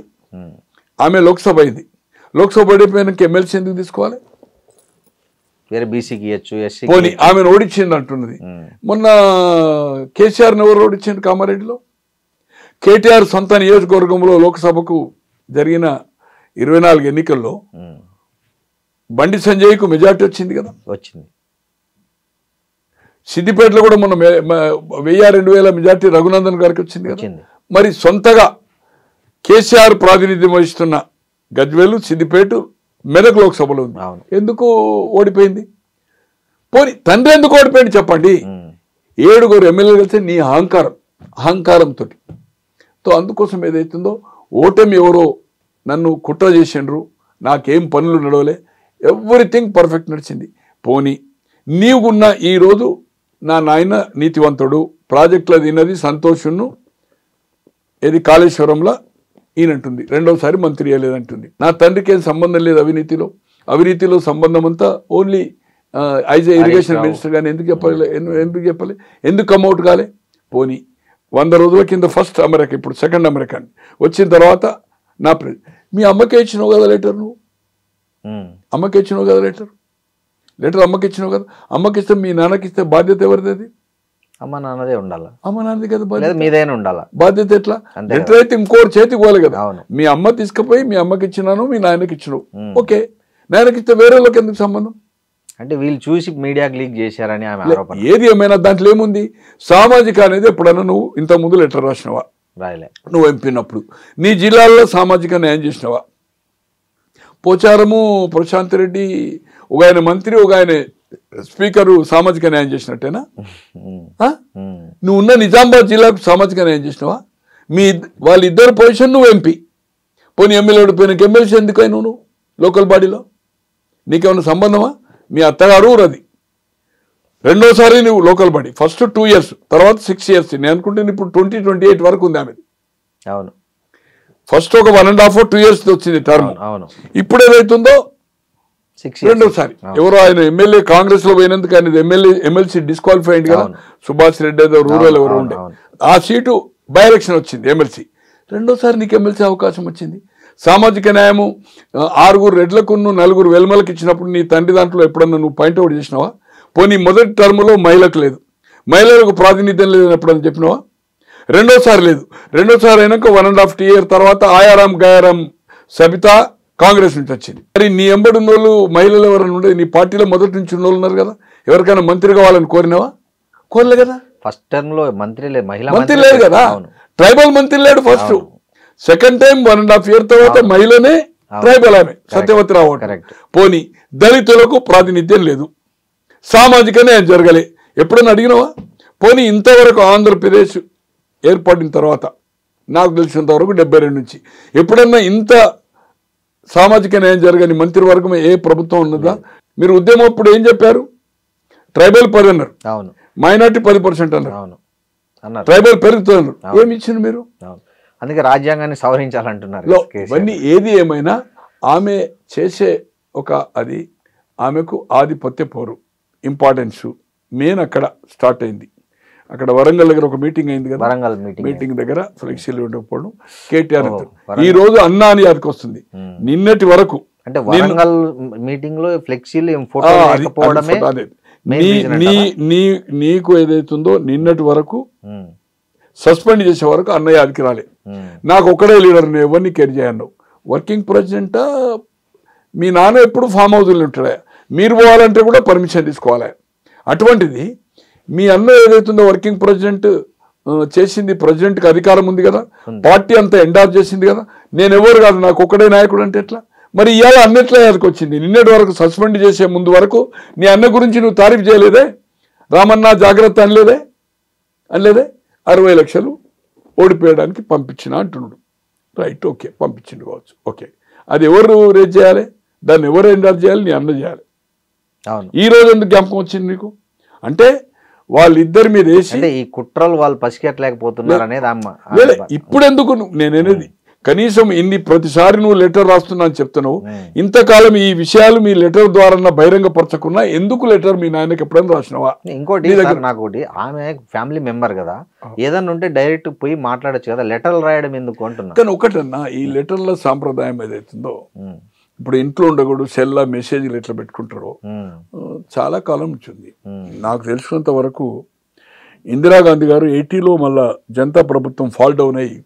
ఆమె లోక్సభ అయింది, లోక్సభ ఓడిపోయినాక ఎమ్మెల్సీ ఎందుకు తీసుకోవాలి? వేరే బీసీకి ఇవ్వచ్చు, ఎస్సీ పోనీ ఆమెను ఓడించింది అంటున్నది. మొన్న కేసీఆర్ని ఎవరు ఓడించింది కామారెడ్డిలో? కేటీఆర్ సొంత నియోజకవర్గంలో లోక్సభకు జరిగిన 24 ఎన్నికల్లో బండి సంజయ్కు మెజార్టీ వచ్చింది కదా, వచ్చింది. సిద్దిపేటలో కూడా మొన్న 1000-2000 మెజార్టీ రఘునందన్ గారికి వచ్చింది కదా. మరి సొంతగా కేసీఆర్ ప్రాతినిధ్యం వహిస్తున్న గజ్వేలు, సిద్దిపేట, మెదక్ లోక్సభలో ఉంది, ఎందుకు ఓడిపోయింది? పోనీ తండ్రి ఎందుకు ఓడిపోయింది చెప్పండి? 7 ఎమ్మెల్యేలు కలిసి నీ అహంకారంతో. అందుకోసం ఏదైతుందో ఓటమి ఎవరో నన్ను కుట్ర చేసిండ్రు, నాకేం పనులు నడవలే, ఎవ్రీథింగ్ పర్ఫెక్ట్ నడిచింది. పోనీ నీవున్న ఈరోజు నా నాయన నీతివంతుడు, ప్రాజెక్టులో తిన్నది సంతోషును, ఏది కాళేశ్వరంలో ఈయనంటుంది, రెండోసారి మంత్రి అయ్యలేదంటుంది. నా తండ్రికి ఏం సంబంధం లేదు అవినీతిలో సంబంధం అంతా only as a irrigation minister. కానీ ఎందుకు చెప్పాలి, ఎందుకు కమ్అవుట్ కాలే? పోనీ 100 రోజుల కింద ఫస్ట్ అమెరికా, ఇప్పుడు సెకండ్ అమెరికా వచ్చిన తర్వాత మీ అమ్మకే ఇచ్చినావు కదా లెటర్, నువ్వు అమ్మకి ఇచ్చినావు కదా లెటర్ అమ్మకి ఇచ్చినావు కదా. అమ్మకి ఇస్తే మీ నాన్నకి ఇస్తే బాధ్యత ఎవరిది? అది అమ్మ నాన్నదే ఉండాలి, అమ్మ నాన్నది కదా బాధ్యత, మీదైనా ఉండాలా బాధ్యత. ఎట్లా లెటర్ అయితే ఇంకోటి చేతికి పోవాలి కదా. మీ అమ్మ తీసుకుపోయి మీ అమ్మకి ఇచ్చినాను, మీ నాయనకి ఇచ్చినావు, ఓకే. నాయనకి ఇస్తే వేరే వాళ్ళకి ఎందుకు సంబంధం? అంటే వీళ్ళు చూసి మీడియాకి లీక్ చేశారని ఆమె ఆరోపణ. ఏది ఏమైనా దాంట్లో ఏముంది, సామాజిక అనేది ఎప్పుడన్నా నువ్వు ఇంత ముందు లెటర్ రాసినవా? రాయలే. నువ్వు ఎంపినప్పుడు నీ జిల్లాల్లో సామాజిక న్యాయం చేసినవా? పోచారము ప్రశాంత్ రెడ్డి ఒక ఆయన మంత్రి, ఒక ఆయన స్పీకరు సామాజిక న్యాయం చేసినట్టేనా? నువ్వు ఉన్న నిజామాబాద్ జిల్లాకు సామాజిక న్యాయం చేసినవా? వాళ్ళిద్దరు పొజిషన్ నువ్వు ఎంపీ, పోనీ ఎమ్మెల్యే ఓడిపోయిన ఎమ్మెల్సీ ఎందుకై నువ్వు లోకల్ బాడీలో? నీకేమైనా సంబంధమా? మీ అత్తగారు ఊరది. రెండోసారి నువ్వు లోకల్ బాడీ, ఫస్ట్ 2 years, తర్వాత 6 years. నేను అనుకుంటే ఇప్పుడు 2028 వరకు ఉంది ఆమెది. అవును, ఫస్ట్ ఒక 1.5 or 2 years వచ్చింది టర్మ్. అవును, ఇప్పుడు ఏదైతుందో 6 years. రెండోసారి ఎవరో ఆయన ఎమ్మెల్యే కాంగ్రెస్ లో పోయినందుకు ఆయన ఎమ్మెల్సీ డిస్క్వాలిఫైడ్ కదా, సుభాష్ రెడ్డి ఏదో రూరల్ ఎవరో ఉండే, ఆ సీటు బై ఎలక్షన్ వచ్చింది ఎమ్మెల్సీ. రెండోసారి నీకు ఎమ్మెల్సీ అవకాశం వచ్చింది. సామాజిక న్యాయము 6 రెడ్లకు 4 వెల్మలకు ఇచ్చినప్పుడు నీ తండ్రి దాంట్లో ఎప్పుడన్నా నువ్వు పాయింట్అవుట్ చేసినావా? పోనీ మొదటి టర్మ్లో మహిళకు లేదు, మహిళలకు ప్రాతినిధ్యం లేదని ఎప్పుడన్నా చెప్పినావా? రెండోసారి లేదు. రెండోసారి అయినాక 1.5 year తర్వాత ఆయారాం గయారాం సబితా కాంగ్రెస్ నుంచి వచ్చింది. మరి నీ ఎంబడి ఉన్న వాళ్ళు మహిళలు ఎవరైనా ఉండేది? నీ పార్టీలో మొదటి నుంచి ఉన్న వాళ్ళు ఉన్నారు కదా, ఎవరికైనా మంత్రి కావాలని కోరినావా? కోరలే కదా. ఫస్ట్ టర్మ్ లో మంత్రి లేదు, మహిళా మంత్రి లేదు కదా, ట్రైబల్ మంత్రి లేడు ఫస్ట్. సెకండ్ టైం 1.5 year తర్వాత మహిళనే ట్రైబల్ ఆమె సత్యవతి రావు. పోనీ దళితులకు ప్రాతినిధ్యం లేదు, సామాజిక న్యాయం జరగలే, ఎప్పుడన్నా అడిగినావా? పోనీ ఇంతవరకు ఆంధ్రప్రదేశ్ ఏర్పడిన తర్వాత నాకు తెలిసినంత వరకు 72 నుంచి ఎప్పుడన్నా ఇంత సామాజిక న్యాయం జరగని మంత్రివర్గం ఏ ప్రభుత్వం ఉన్నదా? మీరు ఉద్యమం అప్పుడు ఏం చెప్పారు? ట్రైబల్ 10 అన్నారు, మైనార్టీ 10% అన్నారు, ట్రైబల్ పెరుగుతున్నారు. ఏమి ఇచ్చింది మీరు? అందుకే రాజ్యాంగాన్ని సవరించాలంటున్నారు. ఇవన్నీ ఏది ఏమైనా ఆమె చేసే ఒక అది ఆమెకు ఆధిపత్య పోరు ఇంపార్టెన్స్ మెయిన్ అక్కడ స్టార్ట్ అయింది. అక్కడ వరంగల్ దగ్గర ఒక మీటింగ్ అయింది కదా, వరంగల్ మీటింగ్ దగ్గర ఫ్లెక్సీలు ఉండకపోవడం కేటీఆర్ ఈ రోజు అన్నా అని యాదకి వస్తుంది. నిన్నటి వరకు అంటే వరంగల్ మీటింగ్ లో ఫ్లెక్సీలు నీకు ఏదైతుందో నిన్నటి వరకు సస్పెండ్ చేసే వరకు అన్నయ్య యాదకి రాలే. నాకు ఒక్కడే లీడర్, నేను ఎవరిని కేర్ చేయను. వర్కింగ్ ప్రెసిడెంట్ మీ నాన్న ఎప్పుడు ఫామ్ హౌస్లో ఉంటాడా? మీరు పోవాలంటే కూడా పర్మిషన్ తీసుకోవాలి. అటువంటిది మీ అన్న ఏదైతుందో వర్కింగ్ ప్రెసిడెంట్ చేసింది, ప్రెసిడెంట్కి అధికారం ఉంది కదా, పార్టీ అంతా ఎండార్జ్ చేసింది కదా, నేను ఎవరు కాదు నాకు ఒక్కడే నాయకుడు అంటే ఎట్లా? మరి ఇవాళ అన్నట్లా యాదకి వచ్చింది. నిన్నటి వరకు సస్పెండ్ చేసే ముందు వరకు నీ అన్న గురించి నువ్వు తారీఫ్ చేయలేదే, రామన్న జాగ్రత్త అనలేదే 60 లక్షలు ఓడిపోయడానికి పంపించిన అంటున్నాడు. రైట్, ఓకే, పంపించిండు కావచ్చు, ఓకే. అది ఎవరు రేజ్ చేయాలి? దాన్ని ఎవరు ఎండార్జ్ చేయాలి? నీ అన్న చేయాలి. ఈ రోజు ఎందుకు జ్ఞాపకం వచ్చింది నీకు? అంటే వాళ్ళిద్దరి మీద వేసి ఈ కుట్రలు వాళ్ళు పసిగట్టలేకపోతున్నారు అనేది అమ్మ. ఇప్పుడు ఎందుకు నేనేది కనీసం ఇన్ని ప్రతిసారి నువ్వు లెటర్ రాస్తున్నా అని చెప్తున్నావు, ఇంతకాలం ఈ విషయాలు మీ లెటర్ ద్వారా బహిరంగపరచకున్నా ఎందుకు లెటర్ మీ నాయనకి ఎప్పుడైనా రాసినావా? ఇంకోటి నాకోటి, ఆమె ఫ్యామిలీ మెంబర్ కదా, ఏదన్నా ఉంటే డైరెక్ట్ పోయి మాట్లాడచ్చు కదా, లెటర్లు రాయడం ఎందుకు అంటున్నా. కానీ ఒకటన్నా ఈ లెటర్ల సాంప్రదాయం ఏదైతుందో, ఇప్పుడు ఇంట్లో ఉండకూడదు సెల్లా మెసేజ్లు ఎట్లా పెట్టుకుంటారో చాలా కాలం నుంచి ఉంది. నాకు తెలిసినంత వరకు ఇందిరాగాంధీ గారు 80లో మళ్ళా జనతా ప్రభుత్వం ఫాల్ డౌన్ అయ్యి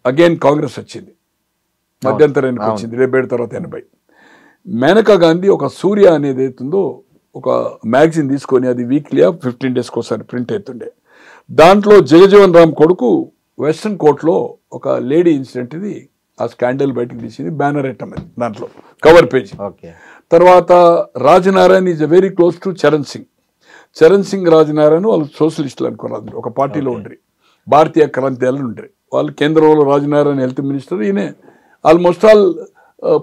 అగైన్ కాంగ్రెస్ వచ్చింది, మధ్యంతరానికి వచ్చింది 77 తర్వాత 80. మేనకా గాంధీ ఒక సూర్య అనేది అవుతుందో ఒక మ్యాగజైన్ తీసుకొని అది వీక్లీ 15 days ఒకసారి ప్రింట్ అవుతుండే. దాంట్లో జగజీవన్ రామ్ కొడుకు వెస్టర్న్ కోర్ట్లో ఒక లేడీ ఇన్సిడెంట్ ఇది ఆ స్కాండల్ బయటకు తీసింది, బ్యానర్ ఐటమ్ అది దాంట్లో కవర్ పేజ్. తర్వాత Rajanarayana is very close to Charan Singh Rajanarayana వాళ్ళు సోషలిస్టులు అనుకున్నారు, ఒక పార్టీలో ఉండ్రి, భారతీయ క్రాంతిలు ఉండ్రి. వాళ్ళు కేంద్రంలో రాజనారాయణ హెల్త్ మినిస్టర్, ఈయన ఆల్మోస్ట్ ఆల్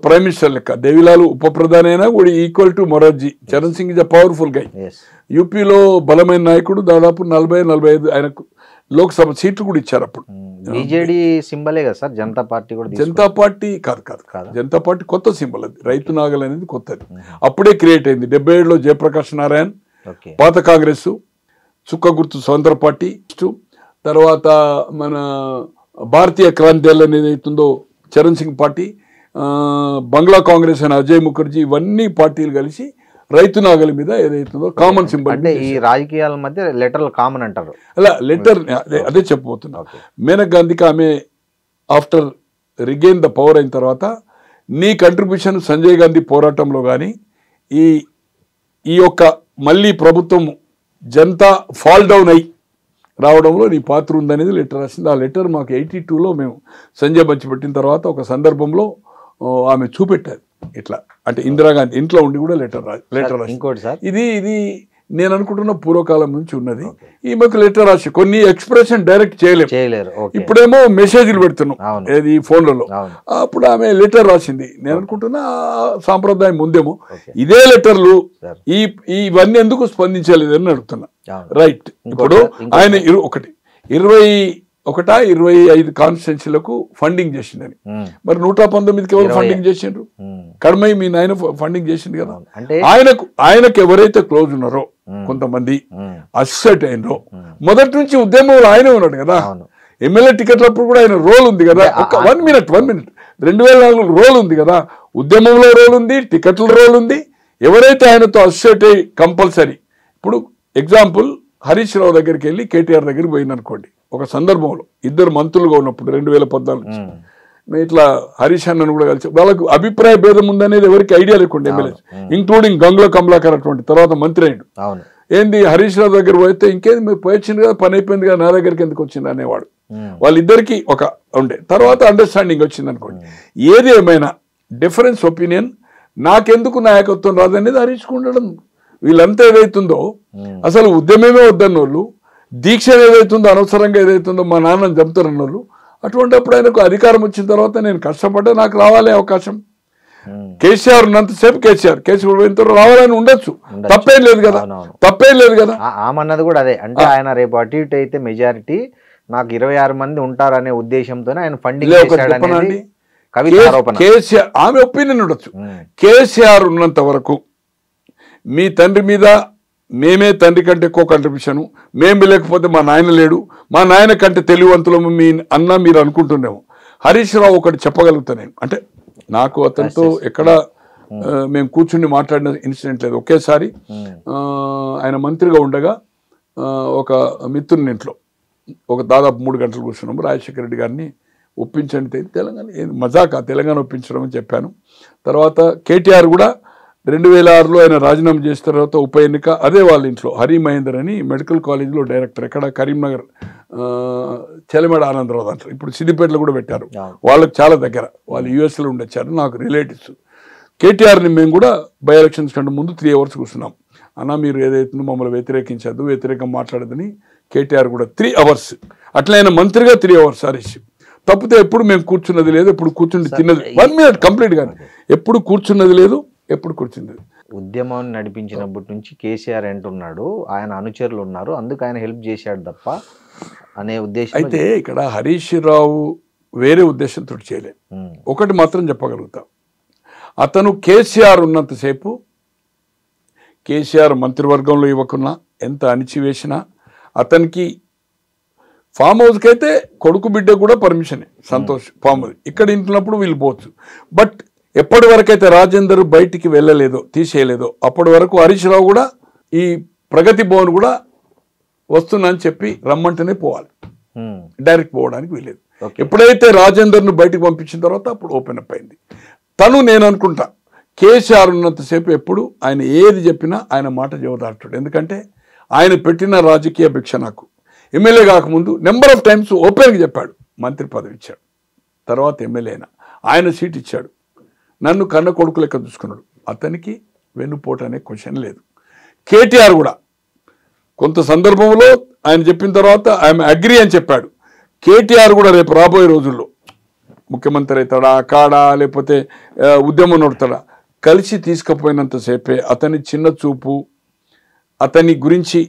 ప్రైమ్ మినిస్టర్ లెక్క. దేవిలాల్ ఉప ప్రధాని అయినా కూడా equal to Morarji. Charan Singh is a powerful guy. యూపీలో బలమైన నాయకుడు, దాదాపు 40-45 ఆయనకు లోక్సభ సీట్లు కూడా ఇచ్చారు అప్పుడు. బీజేడీ సింబలే కదా సార్, జనతా పార్టీ కూడా. జనతా పార్టీ కాదు, జనతా పార్టీ కొత్త సింబల్ అది, రైతు నాగల్ అనేది కొత్తది, అప్పుడే క్రియేట్ అయింది. 77లో జయప్రకాష్ నారాయణ్, పాత కాంగ్రెస్, చుక్క గుర్తు స్వతంత్ర పార్టీ, తర్వాత మన భారతీయ క్రాంతిలు అనేది అవుతుందో చరణ్ సింగ్ పార్టీ, బంగ్లా కాంగ్రెస్ అయిన అజయ్ ముఖర్జీ, ఇవన్నీ పార్టీలు కలిసి రైతు నాగలి మీద ఏదైతుందో కామన్ సింబల్. అంటే ఈ రాజకీయాల మధ్య లెటర్లు కామన్ అంటారు. అలా లెటర్ అదే చెప్పబోతున్నా. మేనకా గాంధీకి ఆమె ఆఫ్టర్ రిగైన్ ద పవర్ అయిన తర్వాత నీ కంట్రిబ్యూషన్ సంజయ్ గాంధీ పోరాటంలో కానీ ఈ ఈ యొక్క మళ్ళీ ప్రభుత్వం జనతా ఫాల్ డౌన్ అయ్యి రావడంలో నీ పాత్ర ఉందనేది లెటర్ రాసింది. ఆ లెటర్ మాకు 82లో మేము సంజయ్ పంచిపెట్టిన తర్వాత ఒక సందర్భంలో ఆమె చూపెట్టారు. ఇట్లా అంటే ఇందిరాగాంధీ ఇంట్లో ఉండి కూడా లెటర్ రాసి ఇంకోటి సార్, ఇది నేను అనుకుంటున్న పూర్వకాలం నుంచి ఉన్నది. ఈమెకు లెటర్ రాసి కొన్ని ఎక్స్ప్రెషన్ డైరెక్ట్ చేయలేరు. ఇప్పుడేమో మెసేజ్లు పెడుతున్నాం ఏది ఫోన్లలో. అప్పుడు ఆమె లెటర్ రాసింది. నేను అనుకుంటున్నా సాంప్రదాయం ఉందేమో. ఇదే లెటర్లు ఇవన్నీ ఎందుకు స్పందించలేదని అడుగుతున్నా. రైట్. ఇప్పుడు ఆయన 25 కాన్స్టిట్యున్సీలకు ఫండింగ్ చేసిందని, మరి 119కి ఎవరు ఫండింగ్ చేసిండ్రు? కడమై మీ నాయన ఫండింగ్ చేసింది కదా. ఆయనకు ఎవరైతే క్లోజ్ ఉన్నారో కొంతమంది అసెట్ అయినరో మొదటి నుంచి ఉద్యమంలో ఆయనే ఉన్నాడు కదా. ఎమ్మెల్యే టికెట్లప్పుడు కూడా ఆయన రోల్ ఉంది కదా. ఒక 1 మినిట్ 2004 రోల్ ఉంది కదా. ఉద్యమంలో రోల్ ఉంది, టికెట్ల రోల్ ఉంది. ఎవరైతే ఆయనతో అసోసియేట్ అయ్యి కంపల్సరీ. ఇప్పుడు ఎగ్జాంపుల్ హరీష్ రావు దగ్గరికి వెళ్ళి కేటీఆర్ దగ్గరికి పోయిందనుకోండి. ఒక సందర్భంలో ఇద్దరు మంత్రులుగా ఉన్నప్పుడు 2014 ఇట్లా హరీష్ అన్నను కూడా కలిసి వాళ్ళకు అభిప్రాయ భేదం ఉందనేది ఎవరికి ఐడియా లేకుండా ఎమ్మెల్యేస్, ఇంక్లూడింగ్ గంగుల కమలాకర్ అటువంటి తర్వాత మంత్రి అయ్యాడు. ఏంది హరీష్ రావు దగ్గర పోతే ఇంకేది మీరు పోయొచ్చింది కదా, పని అయిపోయింది కదా, నా దగ్గరికి ఎందుకు వచ్చింది అనేవాడు. వాళ్ళిద్దరికి ఒక ఉండే తర్వాత అండర్స్టాండింగ్ వచ్చింది అనుకోండి. ఏది ఏమైనా డిఫరెన్స్ ఒపీనియన్ నాకెందుకు నాయకత్వం రాదనేది హరీష్ ఉండడం. వీళ్ళంతా ఏదైతుందో అసలు ఉద్యమమే వద్దన్నోళ్ళు, దీక్ష ఏదైతుందో అనవసరంగా ఏదైతుందో మా నాన్నని చంపుతారన్నోళ్ళు. అటువంటిప్పుడు ఆయనకు అధికారం వచ్చిన తర్వాత నేను కష్టపడ్డా నాకు రావాలి అవకాశం. కేసీఆర్ ఉన్నంతసేపు కేసీఆర్ పోయిన తర్వాత రావాలని ఉండొచ్చు, తప్పేం లేదు కదా. ఆమన్నది కూడా అదే. అంటే ఆయన రేపు అటు ఇటు అయితే మెజారిటీ నాకు 26 మంది ఉంటారనే ఉద్దేశంతోనే ఆయన ఫండింగ్ కేసీఆర్ ఆమె ఒపీనియన్ ఉండొచ్చు. కేసీఆర్ ఉన్నంత వరకు మీ తండ్రి మీద మేమే తండ్రి కంటే ఎక్కువ కంట్రిబ్యూషన్, మేము లేకపోతే మా నాయన లేడు, మా నాయన కంటే తెలివివంతులము మీ అన్న మీరు అనుకుంటున్నాము. హరీష్ రావు ఒకటి చెప్పగలుగుతా నేను, అంటే నాకు అతనితో ఎక్కడ మేము కూర్చుని మాట్లాడిన ఇన్సిడెంట్ లేదు. ఒకేసారి ఆయన మంత్రిగా ఉండగా ఒక మిత్రుని ఇంట్లో ఒక దాదాపు 3 గంటలు కూర్చున్నాము. రాజశేఖర రెడ్డి గారిని ఒప్పించండి, తెలంగాణ ఒప్పించడం అని చెప్పాను. తర్వాత కేటీఆర్ కూడా 2006లో ఆయన రాజీనామా చేసిన తర్వాత ఉప ఎన్నిక అదే వాళ్ళ ఇంట్లో హరి మహేందర్ అని మెడికల్ కాలేజ్లో డైరెక్టర్, ఎక్కడ కరీంనగర్ చెలమేడ ఆనందరావు అంటారు, ఇప్పుడు సిద్దిపేటలో కూడా పెట్టారు. వాళ్ళకి చాలా దగ్గర, వాళ్ళు యూఎస్లో ఉండొచ్చారు, నాకు రిలేటివ్స్. కేటీఆర్ని మేము కూడా బై ఎలక్షన్స్ కంటే ముందు 3 hours కూర్చున్నాం. అన్న మీరు ఏదైతుందో మమ్మల్ని వ్యతిరేకించద్దు, వ్యతిరేకం మాట్లాడదని కేటీఆర్ కూడా 3 hours. అట్లా ఆయన మంత్రిగా 3 hours హరీష్. తప్పితే ఎప్పుడు మేము కూర్చున్నది లేదు, ఎప్పుడు కూర్చుండి తిన్నది 1 minute కంప్లీట్గా, ఎప్పుడు కూర్చున్నది లేదు, ఎప్పుడు కూర్చుంది. ఉద్యమాన్ని నడిపించినప్పటి నుంచి కేసీఆర్ అంటున్నాడు ఆయన అనుచరులు ఉన్నారు, అందుకు ఆయన హెల్ప్ చేశాడు తప్ప అనే ఉద్దేశం. అయితే ఇక్కడ హరీష్ రావు వేరే ఉద్దేశంతో చేయలేదు. ఒకటి మాత్రం చెప్పగలుగుతాం, అతను కేసీఆర్ ఉన్నంతసేపు కేసీఆర్ మంత్రివర్గంలో ఇవ్వకున్నా ఎంత అణిచివేసినా అతనికి ఫామ్ హౌస్కి అయితే కొడుకు బిడ్డ కూడా పర్మిషనే, సంతోష్ ఫామ్ హౌస్ ఇక్కడ ఇంటున్నప్పుడు వీళ్ళు పోవచ్చు. బట్ ఎప్పటి వరకైతే రాజేందర్ బయటికి వెళ్ళలేదో తీసేయలేదో అప్పటి వరకు హరీష్ రావు కూడా ఈ ప్రగతి భవన్ కూడా వస్తున్నా అని చెప్పి రమ్మంటేనే పోవాలి, డైరెక్ట్ పోవడానికి వీలేదు. ఎప్పుడైతే రాజేందర్ను బయటకు పంపించిన తర్వాత అప్పుడు ఓపెన్ అప్ అయింది. నేను అనుకుంటా కేసీఆర్ ఉన్నంతసేపు ఎప్పుడు ఆయన ఏది చెప్పినా ఆయన మాట జవదాటాడు. ఎందుకంటే ఆయన పెట్టిన రాజకీయ భిక్ష నాకు ఎమ్మెల్యే కాకముందు నెంబర్ ఆఫ్ టైమ్స్ ఓపెన్గా చెప్పాడు, మంత్రి పదవి ఇచ్చాడు, తర్వాత ఎమ్మెల్యే అయినా ఆయన సీట్ ఇచ్చాడు, నన్ను కన్న కొడుకు లెక్క చూసుకున్నాడు. అతనికి వెన్నుపోటు అనే క్వశ్చన్ లేదు. కేటీఆర్ కూడా కొంత సందర్భంలో ఆయన చెప్పిన తర్వాత ఆయన అగ్రి అని చెప్పాడు. కేటీఆర్ కూడా రేపు రాబోయే రోజుల్లో ముఖ్యమంత్రి అవుతాడా కాడా లేకపోతే ఉద్యమం నడుతాడా కలిసి తీసుకుపోయినంతసేపే అతని చిన్న చూపు, అతని గురించి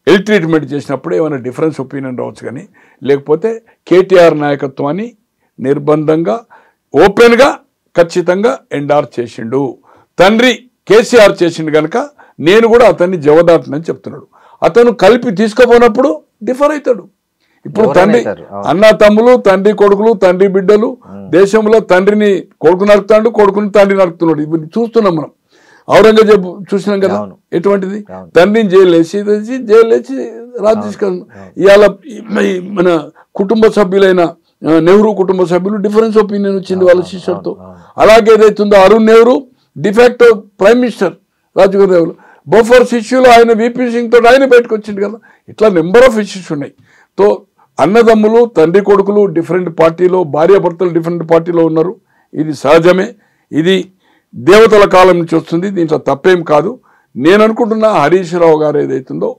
ఎల్ ట్రీట్మెంట్ చేసినప్పుడు ఏమైనా డిఫరెన్స్ ఒపీనియన్ రావచ్చు, కానీ లేకపోతే కేటీఆర్ నాయకత్వాన్ని నిర్బంధంగా ఓపెన్గా ఖచ్చితంగా ఎండార్ చేసిండు. తండ్రి కేసీఆర్ చేసిండు కనుక నేను కూడా అతన్ని జవదాటనని చెప్తున్నాడు. అతను కలిపి తీసుకుపోయినప్పుడు డిఫర్ అవుతాడు. ఇప్పుడు తండ్రి అన్న తమ్ములు, తండ్రి కొడుకులు, తండ్రి బిడ్డలు, దేశంలో తండ్రిని కొడుకు నరుకుతాడు, కొడుకుని తండ్రి నరుకుతున్నాడు. ఇవన్నీ చూస్తున్నాం మనం. ఔరంగజేబ్ చూసినాం కదా ఎటువంటిది, తండ్రిని జైలు వేసి రాజు తీసుకెళ్ళను. ఇవాళ మన కుటుంబ సభ్యులైన నెహ్రూ కుటుంబ సభ్యులు డిఫరెన్స్ ఒపీనియన్ వచ్చింది వాళ్ళ శిష్యులతో. అలాగే ఏదైతుందో Arun Nehru de facto prime minister రాజగోదేవులు. బోఫోర్స్ ఇష్యూలో ఆయన వీపీ సింగ్ తోటి ఆయన బయటకు వచ్చింది కదా. ఇట్లా నెంబర్ ఆఫ్ ఇష్యూస్ ఉన్నాయి. తో అన్నదమ్ములు తండ్రి కొడుకులు డిఫరెంట్ పార్టీలో, భార్యాభర్తలు డిఫరెంట్ పార్టీలో ఉన్నారు. ఇది సహజమే, ఇది దేవతల కాలం నుంచి వస్తుంది, దీంట్లో తప్పేం కాదు. నేను అనుకుంటున్నా హరీష్ రావు గారు ఏదైతుందో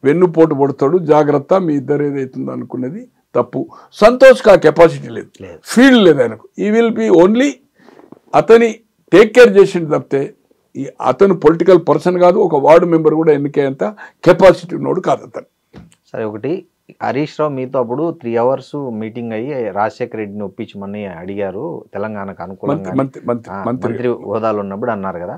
వెన్నుపోటు పడతాడు, జాగ్రత్త, మీ ఇద్దరు ఏదైతుందో అనుకున్నది తప్పు. సంతోష్కి ఆ కెపాసిటీ లేదు, ఫీల్డ్ లేదు ఆయనకు. ఈ విల్ బి ఓన్లీ అతని టేక్ కేర్ చేసింది తప్పితే అతను పొలిటికల్ పర్సన్ కాదు, ఒక వార్డు మెంబర్ కూడా ఎన్నికేంత కెపాసిటీ ఉన్నోడు కాదు అతను. సరే, ఒకటి హరీష్ రావు మీతో అప్పుడు 3 hours మీటింగ్ అయ్యి రాజశేఖర రెడ్డిని ఒప్పించమని అడిగారు, తెలంగాణకు అనుకూలంగా మంత్రి హోదాలో ఉన్నప్పుడు అన్నారు కదా.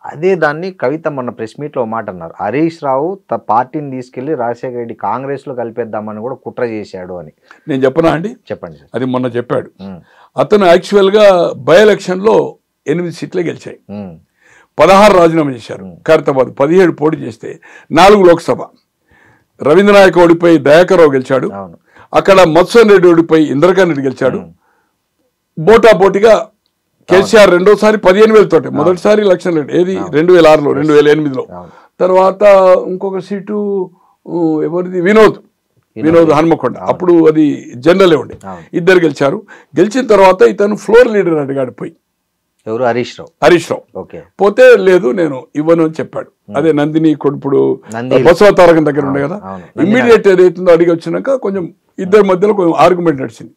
అదే దాన్ని కవిత మొన్న ప్రెస్ మీట్లో మాట అన్నారు, హరీష్ రావు పార్టీని తీసుకెళ్లి రాజశేఖర రెడ్డి కాంగ్రెస్ లో కలిపేద్దామని కూడా కుట్ర చేశాడు అని. నేను చెప్పనా అండి? చెప్పండి. అది మొన్న చెప్పాడు. అతను యాక్చువల్గా బై ఎలక్షన్లో 8 సీట్లే గెలిచాయి, 16 రాజీనామా చేశారు. ఖైరతాబాద్ 17 పోటీ చేస్తే 4 లోక్సభ. రవీంద్రనాయక్ ఓడిపోయి దయాకర్రావు గెలిచాడు. అక్కడ మత్స్వన్ రెడ్డి ఓడిపోయి ఇంద్రకాంత్ రెడ్డి గెలిచాడు. పోటాపోటీగా కేసీఆర్ రెండోసారి 15,000 తోటి, మొదటిసారి లక్షణ్ రెడ్డి ఏది 2006లో 2008లో. తర్వాత ఇంకొక సీటు ఎవరిది, వినోద్ హన్మకొండ, అప్పుడు అది జనరలే ఉండే. ఇద్దరు గెలిచారు. గెలిచిన తర్వాత ఇతను ఫ్లోర్ లీడర్ అడిగాడు పోయి. ఎవరు? హరీష్ రావు. పోతే లేదు నేను ఇవ్వను అని చెప్పాడు. అదే నందిని కొడుపుడు బసవ తారకం దగ్గర ఉండే కదా. ఇమ్మీడియట్ ఏదైతుందో అడిగి వచ్చినాక కొంచెం ఇద్దరి మధ్యలో కొంచెం ఆర్గ్యుమెంట్ నడిచింది.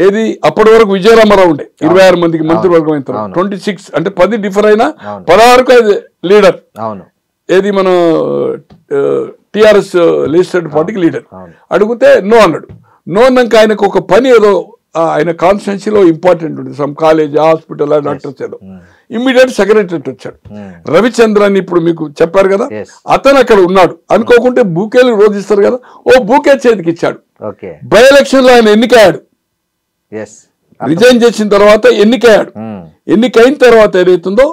ఏది అప్పటి వరకు విజయరామారావు ఉండే 26 మందికి మంత్రివర్గం అయిన 26 అంటే 10 డిఫర్ అయినా 16కు లీడర్. ఏది మన టిఆర్ఎస్ లిస్టెడ్ పార్టీకి లీడర్. అడిగితే నో అన్నాడు. నో అన్నాక ఆయనకు ఒక పని ఏదో ఆయన కాన్స్టిట్యున్సీలో ఇంపార్టెంట్ ఉంటుంది, సమ్ కాలేజ్, హాస్పిటల్, డాక్టర్స్ ఏదో. ఇమ్మీడియట్ సెక్రటరీ వచ్చాడు రవిచంద్రన్, ఇప్పుడు మీకు చెప్పారు కదా. అతను అక్కడ ఉన్నాడు. అనుకోకుంటే బూకేలు రోజు ఇస్తారు కదా, ఓ బూకే చేతికి ఇచ్చాడు. బై ఎలక్షన్ లో ఆయన ఎన్నికయ్యాడు. రిజైన్ చేసిన తర్వాత ఎన్నికయ్యాడు. ఎన్నికైన తర్వాత ఏదైతుందో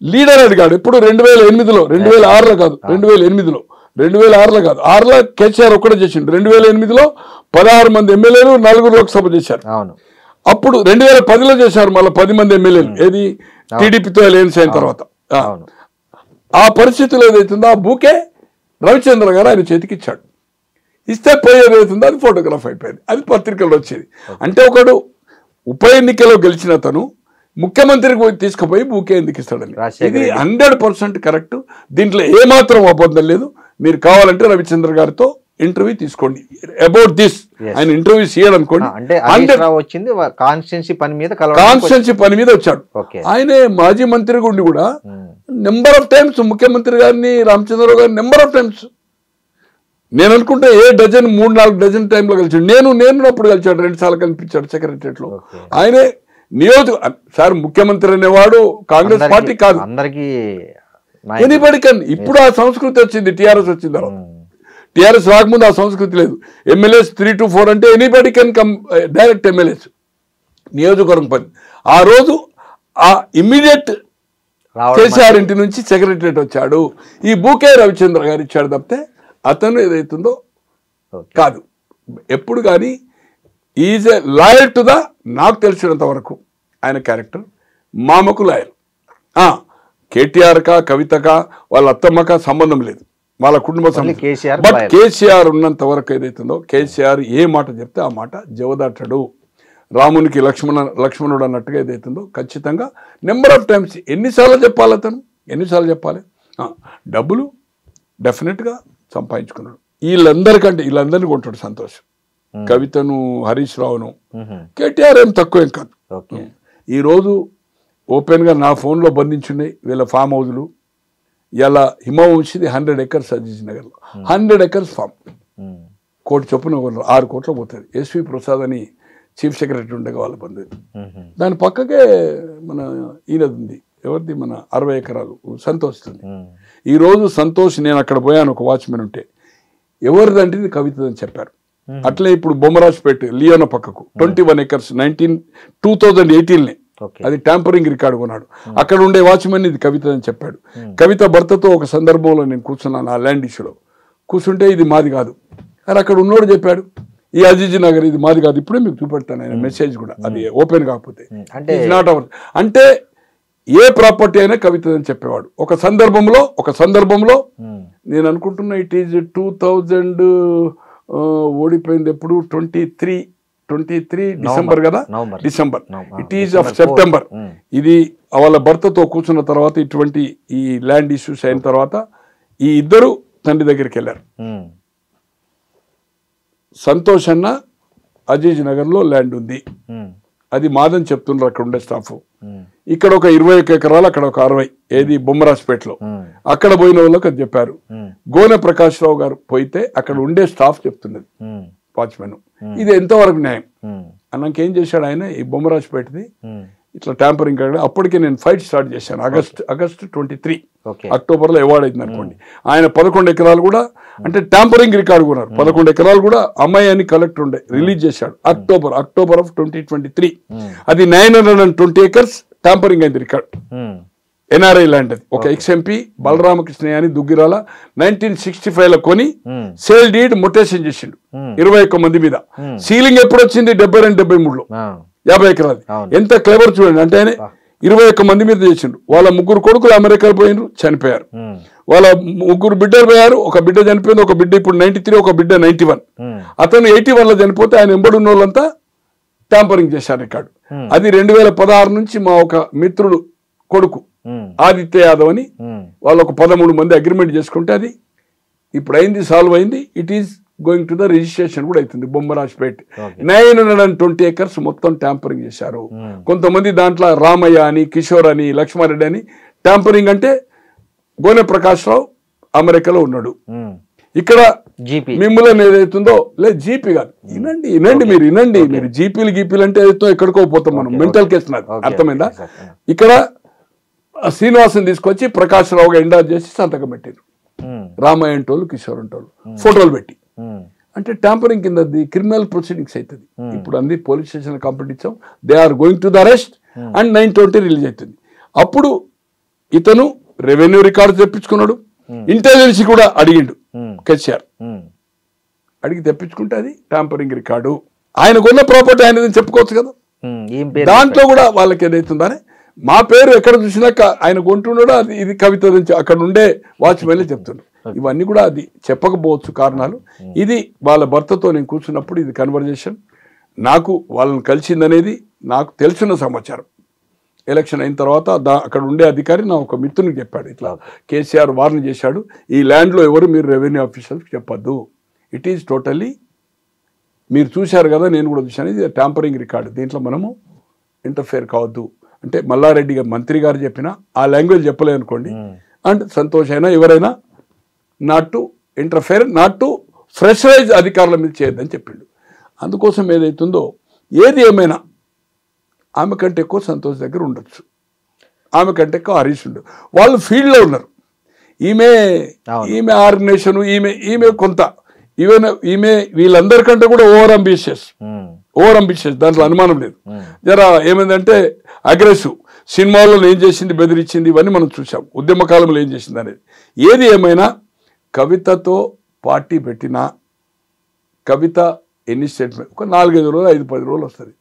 లీడర్ అడిగాడు. ఇప్పుడు 2008లో, 2006లో కాదు, 2008లో 2006లో కాదు, 6లో కేసీఆర్ ఒక్కడే చేసిండు. 2008లో 16 మంది ఎమ్మెల్యేలు, 4 లోక్సభ చేశారు. అప్పుడు 2010లో చేశారు మళ్ళీ 10 మంది ఎమ్మెల్యేలు. ఏది టీడీపీతో అలయన్స్ అయిన తర్వాత. ఆ పరిస్థితులు ఏదైతుందో ఆ బూకే రవిచంద్ర గారు ఆయన చేతికి ఇచ్చాడు. ఇస్తే పోయేది ఏదైతుందో అది ఫోటోగ్రాఫ్ అయిపోయింది, అది పత్రికల్లో వచ్చేది. అంటే ఒకడు ఉప ఎన్నికలో గెలిచిన అతను ముఖ్యమంత్రికి తీసుకుపోయి బూకే ఎందుకు ఇస్తాడని. ఇది 100% కరెక్ట్. దీంట్లో ఏమాత్రం అబద్ధం లేదు. మీరు కావాలంటే రవిచంద్ర గారితో ఇంటర్వ్యూ తీసుకోండి అబౌట్ దిస్. ఆయన ఇంటర్వ్యూస్ ఇయ్యాడు అనుకోండి. కాన్స్టిట్యున్సీ పని మీద వచ్చాడు. ఆయనే మాజీ మంత్రి గుండి కూడా నెంబర్ ఆఫ్ టైమ్స్ ముఖ్యమంత్రి గారిని, రామచంద్రరావు గారిని నెంబర్ ఆఫ్ టైమ్స్, నేను అనుకుంటే 3-4 డజన్ టైంలో కలిసాడు. నేను అప్పుడు కలిసాడు, 2 సార్లు కనిపించాడు సెక్రటరియట్ లో. ఆయనే సార్ ముఖ్యమంత్రి అనేవాడు కాంగ్రెస్ పార్టీ కాదు, ఎనీబడి కన్. ఇప్పుడు ఆ సంస్కృతి వచ్చింది, టీఆర్ఎస్ వచ్చిన తర్వాత. టీఆర్ఎస్ రాకముందు ఆ సంస్కృతి లేదు. ఎమ్మెల్యేస్ 3 to 4 అంటే anybody can come direct MLAs, నియోజకవర్గం పని. ఆ రోజు ఆ ఇమ్మీడియట్ కేసీఆర్ ఇంటి నుంచి సెక్రటరియట్ వచ్చాడు. ఈ బూకే రవిచంద్ర గారు ఇచ్చాడు తప్పితే అతను ఏదైతుందో కాదు. ఎప్పుడు కానీ is a loyal to the, నాకు తెలిసినంత వరకు ఆయన క్యారెక్టర్ మామకు లాయల్. కేటీఆర్కా, కవితకా, వాళ్ళ అత్తమ్మకా సంబంధం లేదు, వాళ్ళ కుటుంబ సంబంధం. బట్ కేసీఆర్ ఉన్నంత వరకు ఏదైతుందో కేసీఆర్ ఏ మాట చెప్తే ఆ మాట జవదాటడు. రామునికి లక్ష్మణుడు అన్నట్టుగా ఏదైతుందో ఖచ్చితంగా నెంబర్ ఆఫ్ టైమ్స్ ఎన్నిసార్లు చెప్పాలి అతను, ఎన్నిసార్లు చెప్పాలి. డబ్బులు డెఫినెట్గా సంపాదించుకున్నాడు. వీళ్ళందరినీ కొంటాడు సంతోష్. కవితను, హరీష్ రావును, కేటీఆర్ ఏం తక్కువేం కాదు. ఈరోజు ఓపెన్గా నా ఫోన్లో బంధించున్నాయి వీళ్ళ ఫామ్ హౌజులు. ఇలా హిమవంశిది 100 acres అజీజ్ నగర్లో, 100 acres ఫామ్, 1 కోటి చొప్పున 6 కోట్లు పోతుంది. ఎస్వి ప్రసాద్ అని చీఫ్ సెక్రటరీ ఉండగా వాళ్ళ బంధువు. దాని పక్కకే మన ఈయనది ఉంది, ఎవరిది, మన 60 ఎకరాలు సంతోషిస్తుంది. ఈరోజు సంతోష్, నేను అక్కడ పోయాను, ఒక వాచ్మెన్ ఉంటే ఎవరిదంటే ఇది కవితదని చెప్పారు. అట్లే ఇప్పుడు బొమ్మరాజ్పేట లియోన పక్కకు 21 acres 2018 అది ట్యాంపరింగ్ రికార్డు కొన్నాడు. అక్కడ ఉండే వాచ్మెన్ ఇది కవిత అని చెప్పాడు. కవిత భర్తతో ఒక సందర్భంలో నేను కూర్చున్నాను ఆ ల్యాండ్ ఇష్యూలో. కూర్చుంటే ఇది మాది కాదు అని అక్కడ ఉన్నోడు చెప్పాడు. ఈ అజీజ్ నగర్ ఇది మాది కాదు. ఇప్పుడే మీకు చూపెడతాను ఆయన మెసేజ్ కూడా, అది ఓపెన్ కాకపోతే. నాట్ అవర్ అంటే ఏ ప్రాపర్టీ అయినా కవితదని చెప్పేవాడు. ఒక సందర్భంలో నేను అనుకుంటున్నా ఇట్ ఈజ్ 2000 ఓడిపోయింది ఎప్పుడు 23 డిసెంబర్ కదా, December, it is of September. ఇది వాళ్ళ భర్తతో కూర్చున్న తర్వాత ఇటువంటి ఈ ల్యాండ్ ఇష్యూస్ అయిన తర్వాత ఈ ఇద్దరు తండ్రి దగ్గరికి వెళ్ళారు. సంతోష్ అన్న అజీజ్ నగర్ లో ల్యాండ్ ఉంది, అది మాదని చెప్తున్నారు అక్కడ ఉండే స్టాఫ్. ఇక్కడ ఒక 21 ఎకరాలు, అక్కడ ఒక 60, ఏది బొమ్మరాజ్పేటలో. అక్కడ పోయిన వాళ్ళకి అది చెప్పారు. గోనె ప్రకాష్ రావు గారు పోయితే అక్కడ ఉండే స్టాఫ్ చెప్తున్నది, వాచ్మెన్. ఇది ఎంతవరకు న్యాయం అన్నాక ఏం చేశాడు ఆయన, ఈ బొమ్మరాజ్పేటది ఇట్లా ట్యాంపరింగ్. అప్పటికే నేను ఫైట్ స్టార్ట్ చేశాను. ఆగస్ట్ 23 అక్టోబర్లో అవార్డ్ అయింది అనుకోండి. ఆయన 11 ఎకరాలు కూడా అంటే ట్యాంపరింగ్ రికార్డు కొన్నారు. 11 ఎకరాలు కూడా అమ్మాయి అని కలెక్టర్ ఉండే రిలీజ్ చేశాడు అక్టోబర్ ఆఫ్ 2023. అది 920 acres ట్యాంపరింగ్ అయింది రికార్డ్. ఎన్ఆర్ఐ ల్యాండ్ అది. ఒక XMP బలరామకృష్ణ అని దుగ్గిరాల 1965లో కొని సేల్ డీడ్ మొటేషన్ చేసిండు 21 మంది మీద. సీలింగ్ ఎప్పుడు వచ్చింది 72-73లో 50 ఎకరాలు. ఎంత క్లెవర్ చూడండి. అంటే ఆయన 21 మంది మీద చేసిండు. వాళ్ళ 3 కొడుకులు అమెరికాలో పోయినారు, చనిపోయారు. వాళ్ళ 3 బిడ్డలు పోయారు. ఒక బిడ్డ చనిపోయింది, ఒక బిడ్డ ఇప్పుడు 93, ఒక బిడ్డ 91. అతను 81లో చనిపోతే ఆయన ఎంబడున్న వాళ్ళంతా ట్యాంపరింగ్ చేశారు రికార్డు. అది 2016 నుంచి మా ఒక మిత్రుడు కొడుకు ఆదిత్య యాదవ్ అని వాళ్ళు ఒక 13 మంది అగ్రిమెంట్ చేసుకుంటే అది ఇప్పుడు అయింది, సాల్వ్ అయింది. It is going to the registration కూడా అవుతుంది. బొమ్మరాజ్పేట్ 920 acres మొత్తం ట్యాంపరింగ్ చేశారు. కొంతమంది దాంట్లో రామయ్య అని, కిషోర్ అని, లక్ష్మారెడ్డి అని. ట్యాంపరింగ్ అంటే గోనె ప్రకాష్ రావు అమెరికాలో ఉన్నాడు. ఇక్కడ మిమ్మల్ని ఏదైతుందో లేదు, జీపీ కాదు. వినండి మీరు జీపీలు అంటే ఏదైతే ఎక్కడికో పోతాం మనం. మెంటల్ కేసు నాది, అర్థమైందా? ఇక్కడ శ్రీనివాసం తీసుకొచ్చి ప్రకాష్ రావుగా ఎండార్ చేసి సంతకం పెట్టారు. రామయ్య అంటోళ్ళు, కిషోర్ అంటోళ్ళు ఫోటోలు పెట్టి. అంటే ట్యాంపరింగ్ కింద క్రిమినల్ ప్రొసీడింగ్స్ అవుతుంది. ఇప్పుడు అన్ని పోలీస్ స్టేషన్ కంప్లైంట్ ఇచ్చాం. They are going to the arrest and 920 release అవుతుంది. అప్పుడు ఇతను రెవెన్యూ రికార్డు తెప్పించుకున్నాడు, ఇంటెలిజెన్స్ కూడా అడిగిండు. కేసీఆర్ అడిగి తెప్పించుకుంటే అది ట్యాంపరింగ్ రికార్డు. ఆయన కొన్న ప్రాపర్టీ ఆయన చెప్పుకోవచ్చు కదా. దాంట్లో కూడా వాళ్ళకి ఏదైతుందని మా పేరు ఎక్కడ చూసినాక ఆయన కొంటున్నాడో అది ఇది కవిత నుంచి అక్కడ ఉండే వాచ్మెన్లే చెప్తున్నాడు. ఇవన్నీ కూడా అది చెప్పకపోవచ్చు కారణాలు. ఇది వాళ్ళ భర్తతో నేను కూర్చున్నప్పుడు ఇది కన్వర్జేషన్. నాకు వాళ్ళని కలిసిందనేది నాకు తెలిసిన సమాచారం. ఎలక్షన్ అయిన తర్వాత అక్కడ ఉండే అధికారి నా ఒక మిత్రునికి చెప్పాడు, ఇట్లా కేసీఆర్ వార్న్ చేశాడు, ఈ ల్యాండ్లో ఎవరు మీరు రెవెన్యూ ఆఫీసర్స్కి చెప్పొద్దు, ఇట్ ఈజ్ టోటల్లీ మీరు చూశారు కదా, నేను కూడా చూశాను, ఇది ట్యాంపరింగ్ రికార్డు, దీంట్లో మనము ఇంటర్ఫేర్ కావద్దు అంటే మల్లారెడ్డి గారు మంత్రి గారు చెప్పినా ఆ లాంగ్వేజ్ చెప్పలేదు అనుకోండి. అండ్ సంతోష్ అయినా ఎవరైనా not to interfere, not to pressurise అధికారుల మీద చేయొద్దని చెప్పిండు. అందుకోసం ఏదైతుందో ఏది ఏమైనా ఆమె కంటే ఎక్కువ సంతోష్ దగ్గర ఉండొచ్చు, ఆమె కంటే ఎక్కువ హరీష్ ఉండు. వాళ్ళు ఫీల్డ్లో ఉన్నారు. ఈమె ఆర్గనైజేషన్, ఈమె కొంత ఈమె వీళ్ళందరికంటే కూడా ఓవర్ అంబిషియస్, దాంట్లో అనుమానం లేదు. జరా ఏమైందంటే అగ్రెసివ్. సినిమాల్లో ఏం చేసింది, బెదిరించింది, ఇవన్నీ మనం చూసాం. ఉద్యమ కాలంలో ఏం చేసింది అనేది. ఏది ఏమైనా కవితతో పార్టీ పెట్టినా కవిత ఎన్ని స్టేట్మెంట్ ఒక 4-5 రోజులు 5-10 రోజులు వస్తుంది.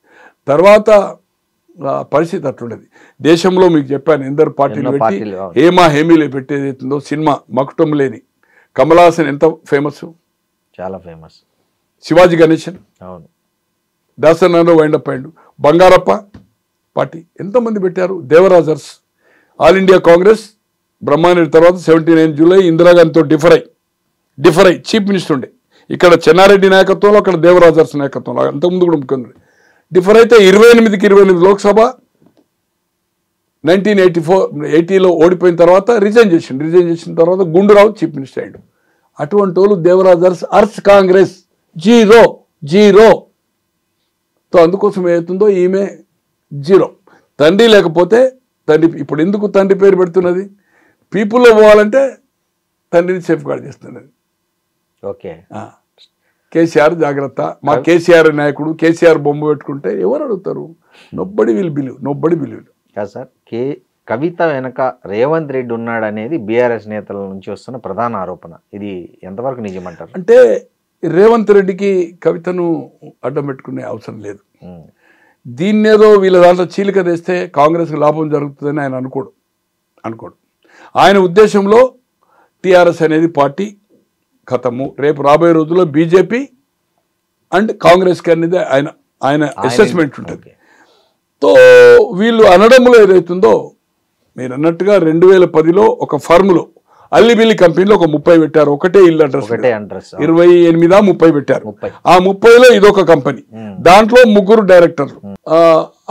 తర్వాత పరిస్థితి అట్లుండేది. దేశంలో మీకు చెప్పాను ఎందరు పార్టీలు పెట్టి హేమీలు పెట్టేది అవుతుందో. సినిమా మకుటం లేని కమల్ హాసన్ ఎంత ఫేమస్, చాలా ఫేమస్. శివాజీ గణేశన్, అవును, దాసనాలో వైండప్ అయ్యిండు. బంగారప్ప పార్టీ ఎంతమంది పెట్టారు. దేవరాజర్స్, ఆల్ ఇండియా కాంగ్రెస్ బ్రహ్మారెడ్డి తర్వాత 79 జూలై ఇందిరాగాంధీతో డిఫర్ అయ్యి చీఫ్ మినిస్టర్ ఉండే. ఇక్కడ చెన్నారెడ్డి నాయకత్వంలో, అక్కడ దేవరాజర్స్ నాయకత్వంలో, అంతకుముందు కూడా ముఖ్యమంత్రి. డిఫర్ అయితే 28 లోక్సభ 1980లో ఓడిపోయిన తర్వాత రిజైన్ చేసిన తర్వాత గుండూరావు చీఫ్ మినిస్టర్ అయ్యాడు. అటువంటి వాళ్ళు దేవరాజర్స్ అర్స్ కాంగ్రెస్ జీరో. సో అందుకోసం ఏమవుతుందో ఈమె 0. తండ్రి లేకపోతే తండ్రి. ఇప్పుడు ఎందుకు తండ్రి పేరు పెడుతున్నది, పీపుల్లో పోవాలంటే తండ్రిని సేఫ్ గార్డ్ చేస్తున్నది. ఓకే, కేసీఆర్ జాగ్రత్త. మా కేసీఆర్ నాయకుడు, కేసీఆర్ బొమ్మ పెట్టుకుంటే ఎవరు అడుగుతారు? నోబడీ విల్ బిలీవ్ కాదు సార్. కవిత వెనక రేవంత్ రెడ్డి ఉన్నాడు అనేది బీఆర్ఎస్ నేతల నుంచి వస్తున్న ప్రధాన ఆరోపణ. ఇది ఎంతవరకు నిజమంటారు? అంటే రేవంత్ రెడ్డికి కవితను అడ్డం పెట్టుకునే అవసరం లేదు. దీన్నేదో వీళ్ళ దాంట్లో చీలిక తెస్తే కాంగ్రెస్కి లాభం జరుగుతుందని ఆయన అనుకోడు. ఆయన ఉద్దేశంలో టీఆర్ఎస్ అనేది పార్టీ ఖతము, రేపు రాబోయే రోజుల్లో బీజేపీ అండ్ కాంగ్రెస్కి అనేది ఆయన అసెస్మెంట్ ఉంటుంది. తో వీళ్ళు అనడంలో ఏదైతుందో మీరు అన్నట్టుగా 2010లో ఒక ఫర్మ్లో అల్లిబిల్లి కంపెనీలో ఒక 30 పెట్టారు, ఒకటే ఇల్లు అడ్రస్ 28-30 పెట్టారు. ఆ 30లో ఇదొక కంపెనీ, దాంట్లో 3 డైరెక్టర్లు,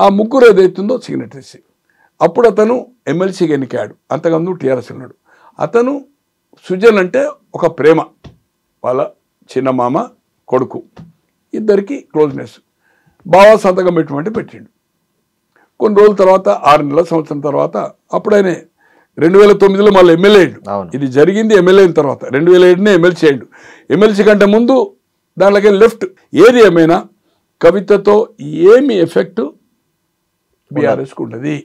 ఆ 3 ఏదైతుందో సిగ్నటరీస్. అప్పుడు అతను ఎమ్మెల్సీకి ఎన్నికాడు, అంతకుముందు టీఆర్ఎస్ ఉన్నాడు. అతను సుజన్ అంటే ఒక ప్రేమ, వాళ్ళ చిన్న మామ కొడుకు, ఇద్దరికి క్లోజ్నెస్. బాగా సంతకం పెట్టిండు. కొన్ని రోజుల తర్వాత 6 నెలల సంవత్సరం తర్వాత అప్పుడు ఆయన 2009లో మళ్ళీ ఎమ్మెల్యే అయ్యాడు. ఇది జరిగింది ఎమ్మెల్యే అయిన తర్వాత. 2007నే ఎమ్మెల్సీ అయ్యాడు. ఎమ్మెల్సీ కంటే ముందు దాంట్లోకి లెఫ్ట్. ఏది ఏమైనా కవితతో ఏమి ఎఫెక్ట్ బీఆర్ఎస్కు ఉండదు.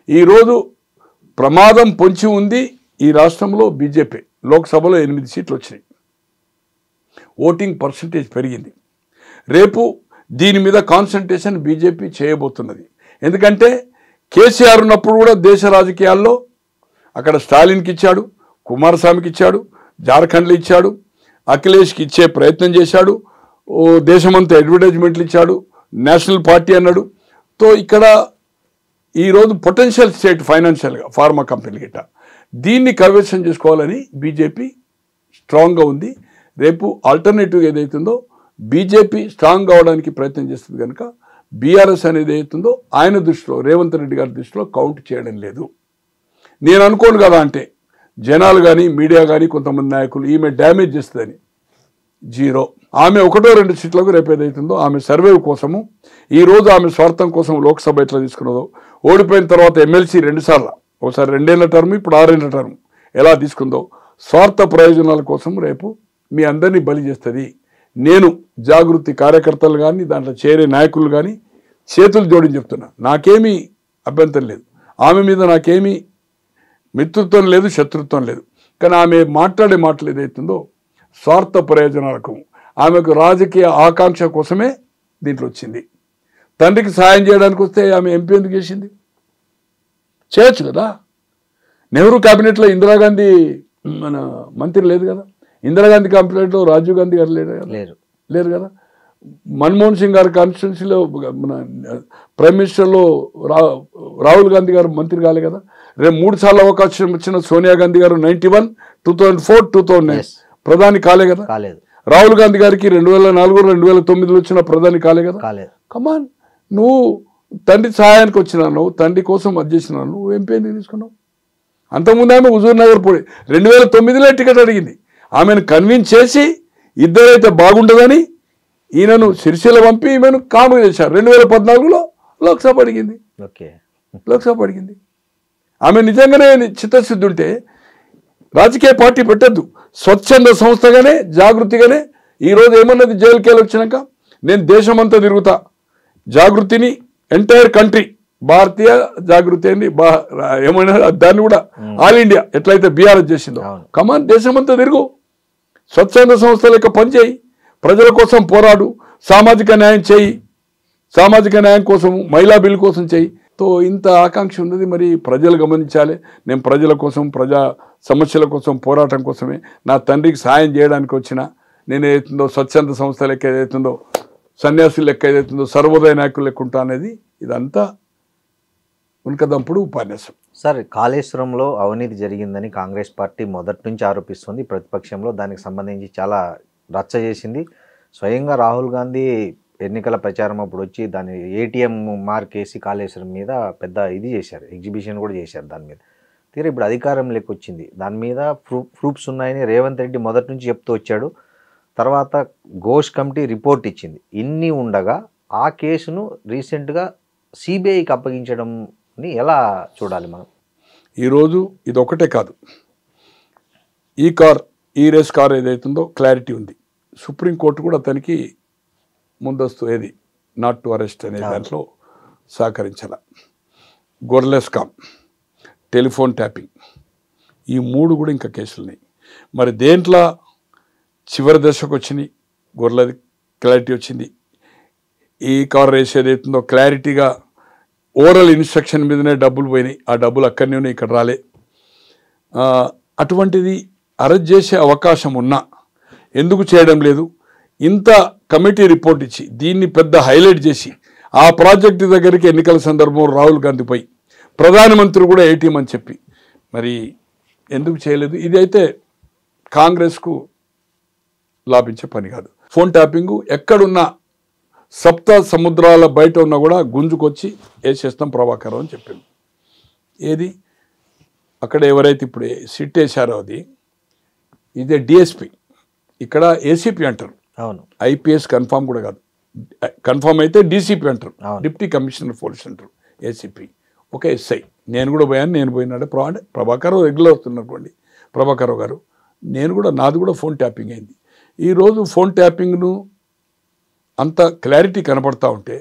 ఈరోజు ప్రమాదం పొంచి ఉంది ఈ రాష్ట్రంలో. బీజేపీ లోక్సభలో 8 సీట్లు వచ్చినాయి, ఓటింగ్ పర్సంటేజ్ పెరిగింది. రేపు దీని మీద కాన్సన్ట్రేషన్ బీజేపీ చేయబోతున్నది. ఎందుకంటే కేసీఆర్ ఉన్నప్పుడు కూడా దేశ రాజకీయాల్లో అక్కడ స్టాలిన్కి ఇచ్చాడు, కుమారస్వామికి ఇచ్చాడు, జార్ఖండ్లో ఇచ్చాడు, అఖిలేష్కి ఇచ్చే ప్రయత్నం చేశాడు, దేశమంతా అడ్వర్టైజ్మెంట్లు ఇచ్చాడు, నేషనల్ పార్టీ అన్నాడు. తో ఇక్కడ ఈరోజు పొటెన్షియల్ స్టేట్ ఫైనాన్షియల్గా ఫార్మా కంపెనీ గిట్ట దీన్ని కైవసం చేసుకోవాలని బీజేపీ స్ట్రాంగ్గా ఉంది. రేపు ఆల్టర్నేటివ్ ఏదైతుందో బీజేపీ స్ట్రాంగ్ కావడానికి ప్రయత్నం చేస్తుంది కనుక బీఆర్ఎస్ అనేది ఏదైతుందో ఆయన దృష్టిలో, రేవంత్ రెడ్డి గారి దృష్టిలో కౌంట్ చేయడం లేదు. నేను అనుకోను కదా, అంటే జనాలు కానీ మీడియా కానీ కొంతమంది నాయకులు ఈమె డ్యామేజ్ చేస్తుందని. 0. ఆమె 1-2 సీట్లకు రేపు ఏదైతుందో ఆమె సర్వే కోసము, ఈరోజు ఆమె స్వార్థం కోసం లోక్సభ ఎట్లా తీసుకున్నదో, ఓడిపోయిన తర్వాత ఎమ్మెల్సీ 2 సార్లు, ఒకసారి 2 ఏళ్ల టర్మ్, ఇప్పుడు 6 ఏళ్ల టర్మ్ ఎలా తీసుకుందో స్వార్థ ప్రయోజనాల కోసం రేపు మీ అందరినీ బలి చేస్తుంది. నేను జాగృతి కార్యకర్తలు కానీ దాంట్లో చేరే నాయకులు కానీ చేతులు జోడించి చెప్తున్నా, నాకేమీ అభ్యంతరం లేదు, ఆమె మీద నాకేమీ మిత్రుత్వం లేదు, శత్రుత్వం లేదు. కానీ ఆమె మాట్లాడే మాటలు ఏదైతుందో స్వార్థ ప్రయోజనాలకు, ఆమెకు రాజకీయ ఆకాంక్ష కోసమే దీంట్లో వచ్చింది. తండ్రికి సాయం చేయడానికి వస్తే ఆమె ఎంపీ ఎందుకు చేసింది? చేయొచ్చు కదా. నెహ్రూ క్యాబినెట్లో ఇందిరాగాంధీ మన మంత్రి లేదు కదా, ఇందిరాగాంధీ క్యాబినెట్లో రాజీవ్ గాంధీ గారు లేరు కదా, మన్మోహన్ సింగ్ గారి కాన్స్టిట్యున్సీలో మన ప్రైమ్ మినిస్టర్లో రాహుల్ గాంధీ గారు మంత్రి కాలే కదా. రేపు 3 సార్లు అవకాశం వచ్చిన సోనియా గాంధీ గారు 91, 2004, 2009 ప్రధాని కాలే కదా. రాహుల్ గాంధీ గారికి 2004, 2009లో వచ్చిన ప్రధాని కాలే కదా. కమాన్, నువ్వు తండ్రి సహాయానికి వచ్చినావు, తండ్రి కోసం అది చేసినావు, నువ్వు ఎంపీ ఎందుకు తీసుకున్నావు? అంతకుముందు ఆమె హుజూర్ నగర్ పోయి 2009లో టికెట్ అడిగింది. ఆమెను కన్విన్స్ చేసి ఇద్దరైతే బాగుండదని ఈయనను సిరిసిల్ల పంపి ఈమెను కాము చేశారు. 2014లో లోక్సభ అడిగింది. ఆమె నిజంగానే చిత్తశుద్ధి ఉంటే రాజకీయ పార్టీ పెట్టద్దు, స్వచ్ఛంద సంస్థగానే జాగృతిగానే. ఈరోజు ఏమన్నది జైలుకి వచ్చినాక, నేను దేశమంతా తిరుగుతా, జాగృతిని ఎంటైర్ కంట్రీ, భారతీయ జాగృతి అని ఏమైనా దాన్ని కూడా ఆల్ ఇండియా ఎట్లయితే బీఆర్ఎస్ చేసిందో, కమాన్ దేశమంతా తిరుగు, స్వచ్ఛంద సంస్థ లెక్క పనిచేయి, ప్రజల కోసం పోరాడు, సామాజిక న్యాయం చేయి, సామాజిక న్యాయం కోసం మహిళా బిల్ కోసం చేయి. తో ఇంత ఆకాంక్ష ఉన్నది, మరి ప్రజలు గమనించాలి. నేను ప్రజల కోసం, ప్రజా సమస్యల కోసం, పోరాటం కోసమే, నా తండ్రికి సాయం చేయడానికి వచ్చిన, నేను ఏదైతుందో స్వచ్ఛంద సంస్థ లెక్క ఏదైతుందో, సన్యాసుల లెక్క ఏదైతుందో, సర్వోదయ నాయకులు లెక్క ఉంటా అనేది ఇదంతా ఉనకదంపుడు ఉపన్యాసం. సార్, కాళేశ్వరంలో అవినీతి జరిగిందని కాంగ్రెస్ పార్టీ మొదటి నుంచి ఆరోపిస్తుంది. ప్రతిపక్షంలో దానికి సంబంధించి చాలా రచ్చ చేసింది. స్వయంగా రాహుల్ గాంధీ ఎన్నికల ప్రచారం అప్పుడు వచ్చి దాన్ని ఏటీఎం మార్కేసి కాళేశ్వరం మీద పెద్ద ఇది చేశారు, ఎగ్జిబిషన్ కూడా చేశారు దాని మీద. తీరా ఇప్పుడు అధికారంలోకి వచ్చింది, దాని మీద ప్రూఫ్స్ ఉన్నాయని రేవంత్ రెడ్డి మొదటి నుంచి చెప్తూ వచ్చాడు. తర్వాత ఘోష్ కమిటీ రిపోర్ట్ ఇచ్చింది. ఇన్ని ఉండగా ఆ కేసును రీసెంట్గా సిబిఐకి అప్పగించడంని ఎలా చూడాలి మనం? ఈరోజు ఇది ఒకటే కాదు, ఈ రేస్ కార్ ఏదైతుందో క్లారిటీ ఉంది. సుప్రీంకోర్టు కూడా అతనికి ముందస్తు ఏది నాట్ టు అరెస్ట్ అనే దాంట్లో సహకరించాల. గొర్రెల స్కామ్, టెలిఫోన్ ట్యాపింగ్, ఈ 3 కూడా ఇంకా కేసులున్నాయి. మరి దేంట్లో చివరి దశకు వచ్చినాయి, గొర్రెలది క్లారిటీ వచ్చింది. ఈ కవర్ రేస్ ఏదైతుందో క్లారిటీగా ఓరల్ ఇన్స్ట్రక్షన్ మీదనే డబ్బులు పోయినాయి, ఆ డబ్బులు అక్కడనే ఉన్నాయి, ఇక్కడ రాలే. అటువంటిది అరెస్ట్ చేసే అవకాశం ఉన్నా ఎందుకు చేయడం లేదు? ఇంత కమిటీ రిపోర్ట్ ఇచ్చి దీన్ని పెద్ద హైలైట్ చేసి ఆ ప్రాజెక్టు దగ్గరికి ఎన్నికల సందర్భంలో రాహుల్ గాంధీ పోయి ప్రధానమంత్రి కూడా ఏటీఎం అని చెప్పి మరి ఎందుకు చేయలేదు? ఇది అయితే కాంగ్రెస్కు లాభించే పని కాదు. ఫోన్ ట్యాపింగు ఎక్కడున్నా సప్త సముద్రాల బయట ఉన్నా కూడా గుంజుకొచ్చి వేసేస్తాం ప్రభాకర్ అని చెప్పింది. ఏది అక్కడ ఎవరైతే ఇప్పుడు సిట్ వేశారో అది ఇదే డిఎస్పి, ఇక్కడ ఏసీపీ అంటారు. అవును, ఐపీఎస్ కన్ఫామ్ కూడా కాదు, కన్ఫామ్ అయితే డీసీపీ అంటారు, డిప్యూటీ కమిషనర్ పోలీస్ అంటారు. ఏసీపీ ఒక ఎస్ఐ. నేను కూడా పోయాను, నేను పోయినాడే ప్రభాకర్ రెగ్యులర్ అవుతున్నటువంటి ప్రభాకర్ గారు, నేను కూడా నాది కూడా ఫోన్ ట్యాపింగ్ అయింది. ఈరోజు ఫోన్ ట్యాపింగ్ను అంత క్లారిటీ కనపడతా ఉంటే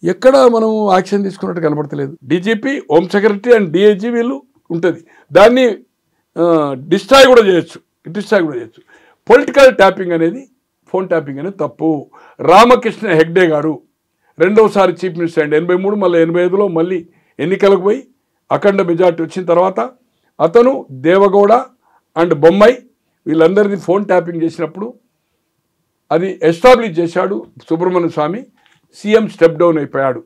ఎక్కడ మనం యాక్షన్ తీసుకున్నట్టు కనపడతలేదు. DGP, home secretary and DIG వీళ్ళు ఉంటుంది, దాన్ని డిస్ట్రాయ్ కూడా చేయొచ్చు. పొలిటికల్ ట్యాపింగ్ అనేది, ఫోన్ ట్యాపింగ్ అనేది తప్పు. రామకృష్ణ హెగ్డే గారు రెండవసారి చీఫ్ మినిస్టర్ అండి, 83 మళ్ళీ 85లో మళ్ళీ ఎన్నికలకు పోయి అఖండ మెజార్టీ వచ్చిన తర్వాత అతను దేవగౌడ అండ్ బొమ్మాయి వీళ్ళందరినీ ఫోన్ ట్యాపింగ్ చేసినప్పుడు అది ఎస్టాబ్లిష్ చేశాడు సుబ్రహ్మణ్య స్వామి. సీఎం స్టెప్ డౌన్ అయిపోయాడు.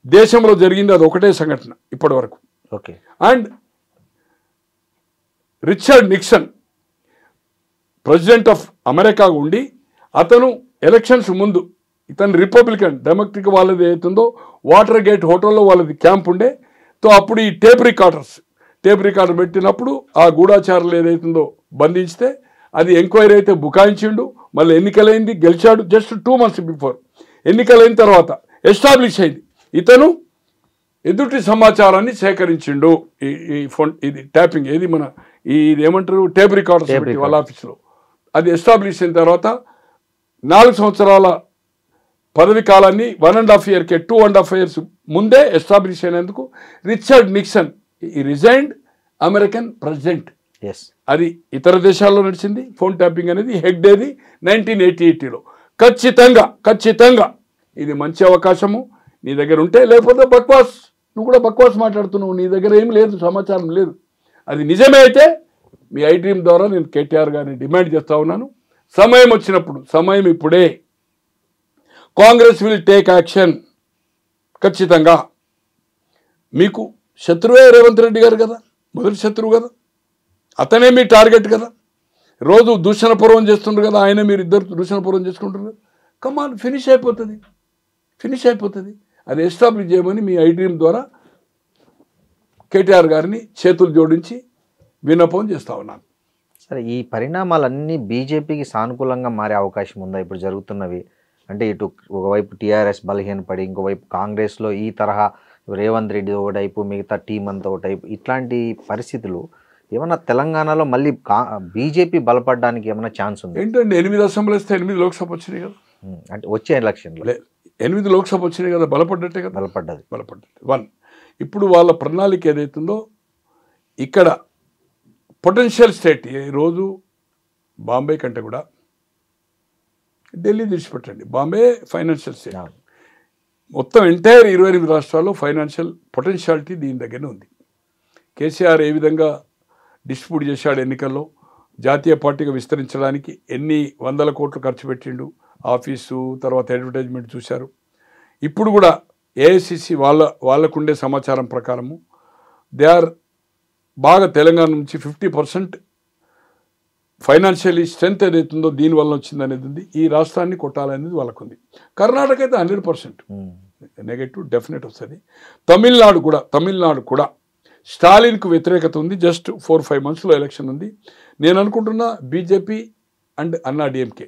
దేశంలో జరిగింది అది ఒకటే సంఘటన ఇప్పటి వరకు. Okay. And Richard Nixon president of America ఉండి అతను ఎలక్షన్స్ ముందు ఇతను రిపబ్లికన్ డెమోక్రటిక్ వాళ్ళది అవుతుందో వాటర్ గేట్ హోటల్లో వాళ్ళది క్యాంప్ ఉండే. తో అప్పుడు ఈ టేప్ రికార్డర్ పెట్టినప్పుడు ఆ గూఢాచారులు ఏదైతుందో బంధించితే అది ఎంక్వైరీ అయితే బుకాయించిండు. మళ్ళీ ఎన్నికలైంది, గెలిచాడు. జస్ట్ 2 months బిఫోర్ ఎన్నికలైన తర్వాత ఎస్టాబ్లిష్ అయింది ఇతను ఎదుటి సమాచారాన్ని సేకరించిండు. ఈ ఫోన్ ఇది ట్యాపింగ్ ఏది మన ఇది ఏమంటారు టేప్ రికార్డర్స్ వాళ్ళ ఆఫీస్లో అది ఎస్టాబ్లిష్ అయిన తర్వాత 4 సంవత్సరాల పదవి కాలాన్ని 1.5 yearకే 2.5 years ముందే ఎస్టాబ్లిష్ అయినందుకు రిచర్డ్ నిక్సన్ ఈ రిజైన్డ్ అమెరికన్ ప్రెసిడెంట్. అది ఇతర దేశాల్లో నడిచింది ఫోన్ ట్యాపింగ్ అనేది. హెగ్డేది 1988లో. ఖచ్చితంగా ఇది మంచి అవకాశము నీ దగ్గర ఉంటే, లేకపోతే బక్వాస్, నువ్వు కూడా బక్వాస్ మాట్లాడుతున్నావు, నీ దగ్గర ఏం లేదు, సమాచారం లేదు. అది నిజమే అయితే మీ ఐ డ్రీమ్ ద్వారా నేను కేటీఆర్ గారిని డిమాండ్ చేస్తూ ఉన్నాను, సమయం వచ్చినప్పుడు, సమయం ఇప్పుడే, కాంగ్రెస్ విల్ టేక్ యాక్షన్. ఖచ్చితంగా మీకు శత్రువే రేవంత్ రెడ్డి గారు కదా, మొదటి శత్రువు కదా, అతనే మీ టార్గెట్ కదా, రోజు దూషణపూర్వం చేస్తుండ్రు కదా, ఆయన మీరు ఇద్దరు దూషణపూర్వం చేసుకుంటారు కదా. కమాన్, ఫినిష్ అయిపోతుంది. అది ఎస్టాబ్లిష్ చేయమని మీ ఐ డ్రీమ్ ద్వారా కేటీఆర్ గారిని చేతులు జోడించి విన్నపం చేస్తూ ఉన్నాను. సరే, ఈ పరిణామాలన్నీ బీజేపీకి సానుకూలంగా మారే అవకాశం ఉందా ఇప్పుడు జరుగుతున్నవి? అంటే ఇటు ఒకవైపు టీఆర్ఎస్ బలహీనపడి, ఇంకోవైపు కాంగ్రెస్లో ఈ తరహా రేవంత్ రెడ్డి ఒకటైపు, మిగతా టీం అంతా ఒకటైపు, ఇట్లాంటి పరిస్థితులు ఏమన్నా తెలంగాణలో మళ్ళీ బీజేపీ బలపడడానికి ఏమైనా ఛాన్స్ ఉంది? ఏంటంటే 8 అసెంబ్లీ వస్తే 8 లోక్సభ వచ్చినాయి కదా, అంటే వచ్చే ఎలక్షన్లో 8 లోక్సభ వచ్చినాయి కదా, బలపడ్డట్టే కదా. బలపడ్డది. 1 ఇప్పుడు వాళ్ళ ప్రణాళిక ఏదైతుందో ఇక్కడ పొటెన్షియల్ స్టేట్, ఈరోజు బాంబే కంటే కూడా ఢిల్లీ తీసిపెట్టండి, బాంబే ఫైనాన్షియల్ స్టేట్. మొత్తం ఎంటైర్ 28 రాష్ట్రాల్లో ఫైనాన్షియల్ పొటెన్షియాలిటీ దీని దగ్గరనే ఉంది. కేసీఆర్ ఏ విధంగా డిస్ట్రిబ్యూట్ చేశాడు ఎన్నికల్లో, జాతీయ పార్టీగా విస్తరించడానికి ఎన్ని 100 కోట్లు ఖర్చు పెట్టిండు, ఆఫీసు తర్వాత అడ్వర్టైజ్మెంట్ చూశారు. ఇప్పుడు కూడా ఏఐసిసి వాళ్ళకుండే సమాచారం ప్రకారము దే ఆర్ బాగా తెలంగాణ నుంచి 50% ఫైనాన్షియలీ స్ట్రెంత్ ఏదైతుందో దీనివల్ల వచ్చింది అనేది ఉంది. ఈ రాష్ట్రాన్ని కొట్టాలనేది వాళ్ళకుంది. కర్ణాటక అయితే 100% నెగటివ్ డెఫినెట్ వస్తుంది. తమిళనాడు కూడా స్టాలిన్కు వ్యతిరేకత ఉంది. జస్ట్ 4-5 monthsలో ఎలక్షన్ ఉంది. నేను అనుకుంటున్నా బీజేపీ అండ్ అన్నా డిఎంకే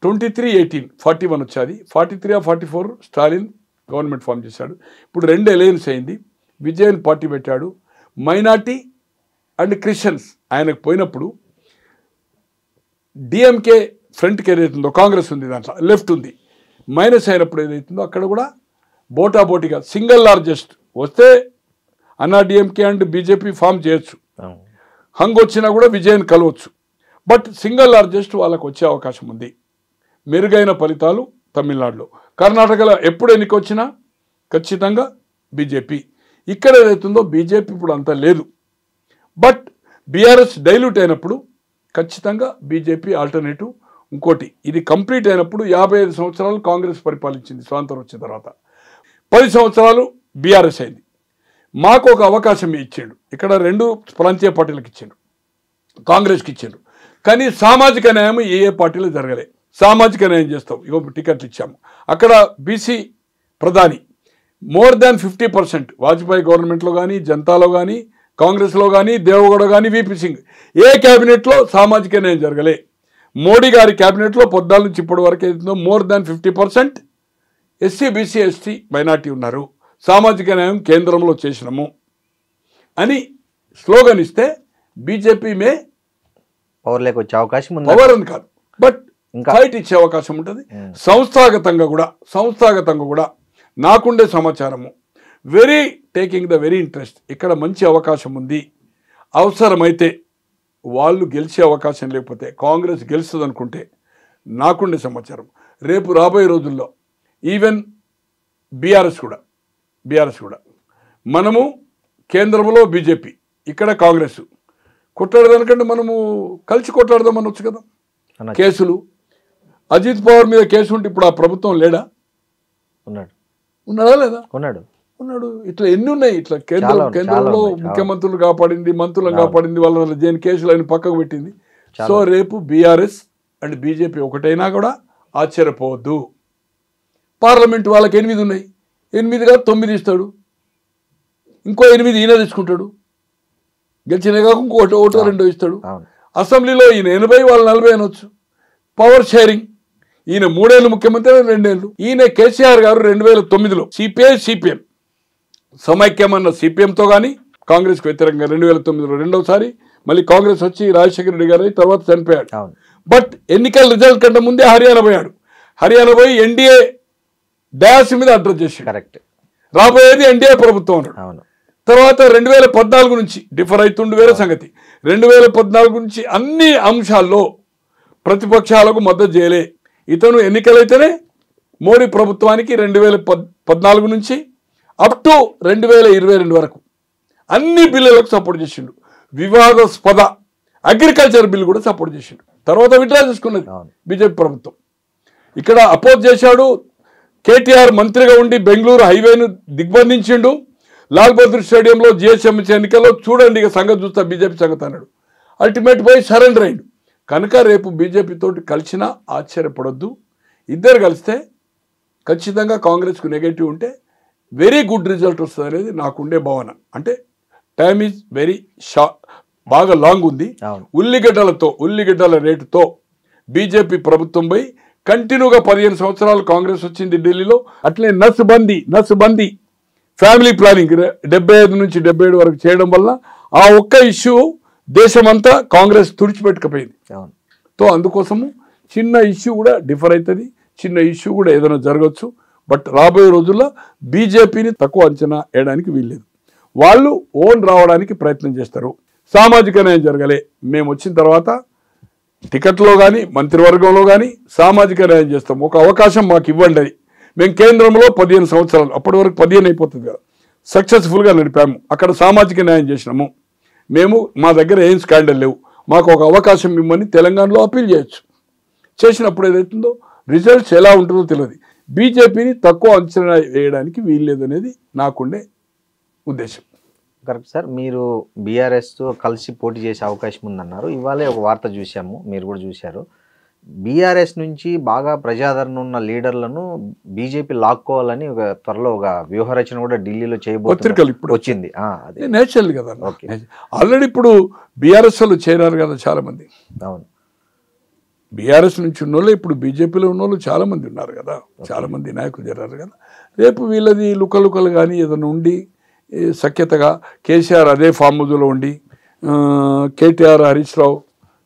23-18 41 వచ్చాది, 43-44 స్టాలిన్ గవర్నమెంట్ ఫామ్ చేశాడు. ఇప్పుడు 2 అలయన్స్ అయింది. విజయన్ పార్టీ పెట్టాడు. మైనార్టీ అండ్ క్రిస్టియన్స్ ఆయనకు పోయినప్పుడు డిఎంకే ఫ్రంట్కి ఏదైతుందో కాంగ్రెస్ ఉంది, దాంట్లో లెఫ్ట్ ఉంది, మైనస్ అయినప్పుడు ఏదైతుందో అక్కడ కూడా బోటాబోటీగా సింగిల్ లార్జెస్ట్ వస్తే అన్నా డిఎంకే అండ్ బీజేపీ ఫామ్ చేయొచ్చు, హంగ్ వచ్చినా కూడా విజయన్ కలవచ్చు. బట్ సింగిల్ లార్జెస్ట్ వాళ్ళకు వచ్చే అవకాశం ఉంది. మెరుగైన ఫలితాలు తమిళనాడులో. కర్ణాటకలో ఎప్పుడు ఎన్నిక వచ్చినా ఖచ్చితంగా బీజేపీ. ఇక్కడ ఏదైతుందో బీజేపీ ఇప్పుడు అంత లేదు. బట్ బీఆర్ఎస్ డైల్యూట్ అయినప్పుడు ఖచ్చితంగా బీజేపీ ఆల్టర్నేటివ్. ఇంకోటి, ఇది కంప్లీట్ అయినప్పుడు 55 సంవత్సరాలు కాంగ్రెస్ పరిపాలించింది స్వాతంత్రం వచ్చిన తర్వాత. 10 సంవత్సరాలు బీఆర్ఎస్ అయింది. మాకు ఒక అవకాశం ఇచ్చిండు. ఇక్కడ 2 ప్రాంతీయ పార్టీలకు ఇచ్చిండు, కాంగ్రెస్కి ఇచ్చిండు. కానీ సామాజిక న్యాయం ఏ పార్టీలో జరగలే. సామాజిక న్యాయం చేస్తాం, ఇగో టికెట్లు ఇచ్చాము. అక్కడ బీసీ ప్రధాని మోర్ దాన్ 50%. వాజ్పేయి గవర్నమెంట్లో కానీ, జనతాలో కానీ, కాంగ్రెస్లో కానీ, దేవగౌడ కానీ, వీపీ సింగ్ ఏ క్యాబినెట్లో సామాజిక న్యాయం జరగలే. మోడీ గారి క్యాబినెట్లో 14 నుంచి ఇప్పటి వరకు ఏదైతుందో more than 50% SC, BC, ST, minority ఉన్నారు. సామాజిక న్యాయం కేంద్రంలో చేసినాము అని స్లోగన్ ఇస్తే బీజేపీ మే పవర్లోకి వచ్చే అవకాశం ఉంది. పవర్ అని కాదు, బట్ ఫైట్ ఇచ్చే అవకాశం ఉంటుంది. సంస్థాగతంగా కూడా నాకుండే సమాచారము very taking the very interest. ఇక్కడ మంచి అవకాశం ఉంది. అవసరమైతే వాళ్ళు గెలిచే అవకాశం లేకపోతే కాంగ్రెస్ గెలుస్తుంది అనుకుంటే నాకుండే సమాచారం రేపు రాబోయే రోజుల్లో ఈవెన్ బీఆర్ఎస్ కూడా మనము కేంద్రంలో బీజేపీ, ఇక్కడ కాంగ్రెస్ కొట్లాడదానికంటే మనము కలిసి కొట్లాడదాం అనొచ్చు కదా. కేసులు అజిత్ పవార్ మీద కేసు ఉంటే ఇప్పుడు ఆ ప్రభుత్వం లేడా? ఉన్నాడా లేదా? ఉన్నాడు. ఇట్లా ఎన్ని ఉన్నాయి. ఇట్లా కేంద్రంలో ముఖ్యమంత్రులు కాపాడింది, మంత్రులను కాపాడింది, వాళ్ళ జైన్ కేసులు అని పక్కకు పెట్టింది. సో రేపు బీఆర్ఎస్ అండ్ బీజేపీ ఒకటైనా కూడా ఆశ్చర్యపోవద్దు. పార్లమెంట్ వాళ్ళకి 8 ఉన్నాయి, 8 కాదు 9 ఇస్తాడు, ఇంకో 8 ఈయన తీసుకుంటాడు, గెలిచిన కాక ఇంకోటి 1-2 ఇస్తాడు. అసెంబ్లీలో ఈయన 80 వాళ్ళు 40 అనొచ్చు. పవర్ షేరింగ్, ఈయన 3 ఏళ్ళు ముఖ్యమంత్రి, 2 ఏళ్ళు. ఈయన కేసీఆర్ గారు 2009లో సిపిఎం సమైక్యమన్న సిపిఎంతో కానీ కాంగ్రెస్కి వ్యతిరేకంగా 2009లో రెండోసారి మళ్ళీ కాంగ్రెస్ వచ్చి రాజశేఖర రెడ్డి గారు తర్వాత చనిపోయాడు. బట్ ఎన్నికల రిజల్ట్ కంటే ముందే హర్యానా పోయాడు. హర్యానా పోయి ఎన్డీఏ డాస్ మీద అడ్రస్ చేశాడు. కరెక్ట్, రాబోయేది ఎన్డీఏ ప్రభుత్వం అన్నాడు. తర్వాత 2014 నుంచి డిఫర్ అవుతుండే వేరే సంగతి. 2014 నుంచి అన్ని అంశాల్లో ప్రతిపక్షాలకు మద్దతు చేయలే. ఇతను ఎన్నికలైతేనే మోడీ ప్రభుత్వానికి 2014 నుంచి అప్ టు 2022 వరకు అన్ని బిల్లులకు సపోర్ట్ చేసిండు. వివాదాస్పద అగ్రికల్చర్ బిల్ కూడా సపోర్ట్ చేసిండు. తర్వాత విత్డ్రా చేసుకున్నది బీజేపీ ప్రభుత్వం. ఇక్కడ అపోజ్ చేశాడు. కేటీఆర్ మంత్రిగా ఉండి బెంగళూరు హైవేను దిగ్బంధించిండు. లాల్ బహదూర్ స్టేడియంలో జిహెచ్ఎంసీ ఎన్నికల్లో చూడండి ఇక సంగతి చూస్తా బీజేపీ సంగతి అన్నాడు. అల్టిమేట్ పోయి సరెండర్ అయ్యిండు. కనుక రేపు బీజేపీ తోటి కలిసినా ఆశ్చర్యపడొద్దు. ఇద్దరు కలిస్తే ఖచ్చితంగా కాంగ్రెస్కు నెగటివ్ ఉంటే వెరీ గుడ్ రిజల్ట్ వస్తుంది అనేది నాకుండే భావన. అంటే టైమ్ ఈజ్ వెరీ బాగా లాంగ్ ఉంది. ఉల్లిగడ్డల రేటుతో బీజేపీ ప్రభుత్వం పోయి కంటిన్యూగా 15 సంవత్సరాలు కాంగ్రెస్ వచ్చింది ఢిల్లీలో. అట్లే నస్బందీ ఫ్యామిలీ ప్లానింగ్ 75 నుంచి 77 వరకు చేయడం వల్ల ఆ ఒక్క ఇష్యూ దేశమంతా కాంగ్రెస్ తుడిచిపెట్టుకుపోయింది. సో అందుకోసము చిన్న ఇష్యూ కూడా డిఫర్ అవుతుంది, చిన్న ఇష్యూ కూడా ఏదైనా జరగచ్చు. బట్ రాబోయే రోజుల్లో బీజేపీని తక్కువ అంచనా వేయడానికి వీల్లేదు. వాళ్ళు ఓన్ రావడానికి ప్రయత్నం చేస్తారు. సామాజిక న్యాయం జరగలే. మేము వచ్చిన తర్వాత టికెట్లో కానీ మంత్రివర్గంలో కానీ సామాజిక న్యాయం చేస్తాం. ఒక అవకాశం మాకు ఇవ్వండి అని మేము కేంద్రంలో 15 సంవత్సరాలు, అప్పటి వరకు 15 అయిపోతుంది కదా, సక్సెస్ఫుల్గా నడిపాము. అక్కడ సామాజిక న్యాయం చేసినాము. మేము మా దగ్గర ఏం స్కాండల్ లేవు, మాకు ఒక అవకాశం ఇవ్వమని తెలంగాణలో అప్పీల్ చేయొచ్చు. చేసినప్పుడు ఏదైతుందో రిజల్ట్స్ ఎలా ఉంటుందో తెలియదు. బీజేపీని తక్కువ అంచనా వేయడానికి వీల్లేదనేది నాకుండే ఉద్దేశం. Correct sir. మీరు బీఆర్ఎస్తో కలిసి పోటీ చేసే అవకాశం ఉందన్నారు. ఇవాళే ఒక వార్త చూసాము, మీరు కూడా చూశారు. బీఆర్ఎస్ నుంచి బాగా ప్రజాదరణ ఉన్న లీడర్లను బీజేపీ లాక్కోవాలని ఒక త్వరలో ఒక వ్యూహరచన కూడా ఢిల్లీలో చేయబోతున్నారు. ఇప్పుడు వచ్చింది నేచురల్ కదా. ఆల్రెడీ ఇప్పుడు బీఆర్ఎస్ వాళ్ళు చేరారు కదా చాలా మంది. అవును, బీఆర్ఎస్ నుంచి ఉన్నోళ్ళు ఇప్పుడు బీజేపీలో ఉన్నోళ్ళు చాలా మంది ఉన్నారు కదా, చాలా మంది నాయకులు చేరారు కదా. రేపు వీళ్ళది లుకలుకలు కానీ ఏదైనా ఉండి సఖ్యతగా కేసీఆర్ అదే ఫామ్ హౌస్లో ఉండి కేటీఆర్ హరీష్ రావు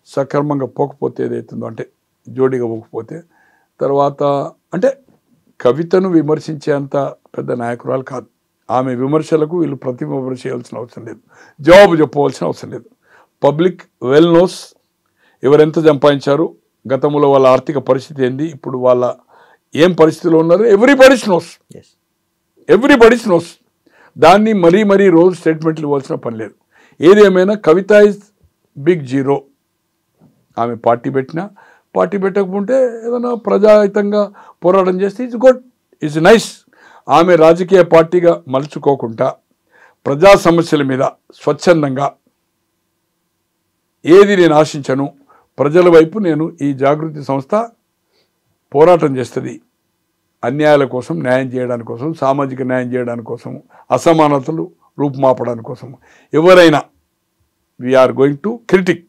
సక్రమంగా పోకపోతే ఏదైతుందో అంటే జోడీగా పోకపోతే తర్వాత అంటే కవితను విమర్శించేంత పెద్ద నాయకురాలు కాదు. ఆమె విమర్శలకు వీళ్ళు ప్రతి విమర్శ చేయాల్సిన అవసరం లేదు, జవాబు చెప్పవలసిన అవసరం లేదు. పబ్లిక్ వెల్ నోస్ ఎవరెంత సంపాదించారు, గతంలో వాళ్ళ ఆర్థిక పరిస్థితి ఏంది, ఇప్పుడు వాళ్ళ ఏం పరిస్థితిలో ఉన్నారు ఎవ్రీబడి నోస్. దాన్ని మరీ రోజు స్టేట్మెంట్లు ఇవ్వాల్సిన పని లేదు. ఏది ఏమైనా కవిత ఇస్ బిగ్ జీరో. ఆమె పార్టీ పెట్టకపోతే ఏదైనా ప్రజాహితంగా పోరాటం చేస్తే ఇట్స్ గుడ్, ఇట్స్ నైస్. ఆమె రాజకీయ పార్టీగా మలుచుకోకుండా ప్రజా సమస్యల మీద స్వచ్ఛందంగా ఏది నేను ఆశించను, ప్రజల వైపు నేను ఈ జాగృతి సంస్థ పోరాటం చేస్తుంది. అన్యాయాల కోసం, న్యాయం చేయడానికి కోసం, సామాజిక న్యాయం చేయడానికి కోసం, అసమానతలు రూపుమాపడానికి కోసం. ఎవరైనా వీఆర్ గోయింగ్ టు క్రిటిక్,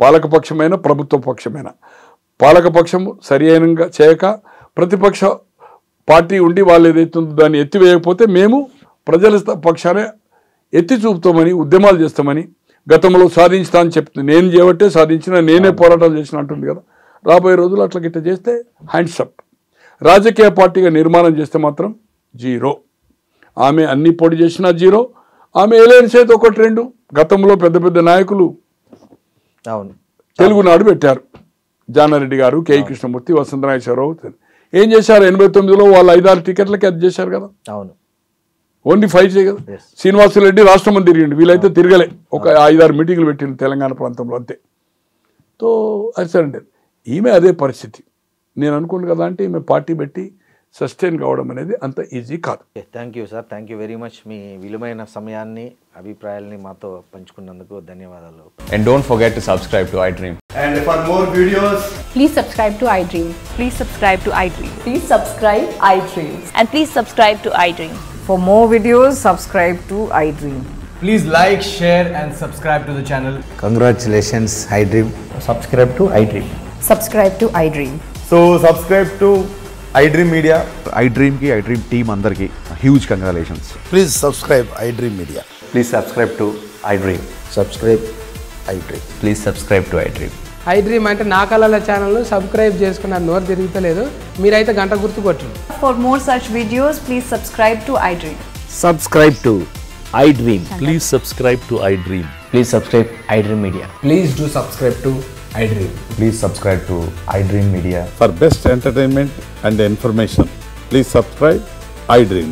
పాలకపక్షమైన ప్రభుత్వ పక్షమైన. పాలకపక్షము సరి అయినంగా చేయక ప్రతిపక్ష పార్టీ ఉండి వాళ్ళు ఏదైతుందో దాన్ని ఎత్తివేయకపోతే మేము ప్రజల పక్షానే ఎత్తి చూపుతామని, ఉద్యమాలు చేస్తామని, గతంలో సాధించుతా అని చెప్తుంది. నేను చేయబట్టే సాధించిన, నేనే పోరాటాలు చేసిన అంటుంది కదా. రాబోయే రోజులు అట్లా గిట్ట చేస్తే హ్యాండ్స్ అప్. రాజకీయ పార్టీగా నిర్మాణం చేస్తే మాత్రం జీరో. ఆమె అన్ని పోటీ చేసినా జీరో. ఆమె ఎలయన్స్ అయితే 1-2 గతంలో పెద్ద నాయకులు తెలుగునాడు పెట్టారు. జానారెడ్డి గారు, కేఈ కృష్ణమూర్తి, వసంతనాగేశ్వరరావు ఏం చేశారు? 89లో వాళ్ళు 5-6 టికెట్లకి అది చేశారు కదా. ఓన్లీ 5 చేయ కదా. శ్రీనివాసరెడ్డి రాష్ట్రం తిరిగిండు, వీళ్ళైతే తిరగలే. ఒక 5-6 మీటింగ్లు పెట్టిండు తెలంగాణ ప్రాంతంలో అంతే. తో అసలు ఈమె అదే పరిస్థితి. నేను అనుకోను కదా అంటే ఈమె పార్టీ పెట్టి సస్టైన్ కావడం అనేది అంత ఈజీ కాదు. Thank you sir, thank you very much. మీ విలువైన సమయాన్ని, అభిప్రాయాల్ని మాతో పంచుకున్నందుకు ధన్యవాదాలు. And don't forget to subscribe to iDream. And for more videos, please subscribe to iDream. Please subscribe to iDream. Please subscribe iDream. And please subscribe to iDream. For more videos, subscribe to iDream. please like, share and subscribe to the channel. Congratulations, iDream. Subscribe to iDream. Subscribe to iDream. So subscribe to iDream Media. iDream ki iDream team andarki huge congratulations. Please subscribe iDream Media. Please subscribe to iDream. Subscribe iDream. Please subscribe to iDream. iDream అంటే నా కళల channel subscribe చేసుకున్న నోరు తిరుగుతలేదు, మీరైతే గంట గుర్తు కొట్టండి. For more such videos, please subscribe to iDream. Subscribe to iDream. Please subscribe to iDream. Please subscribe iDream Media. Please do subscribe to iDream. Please subscribe to iDream Media. For best entertainment and information, please subscribe iDream.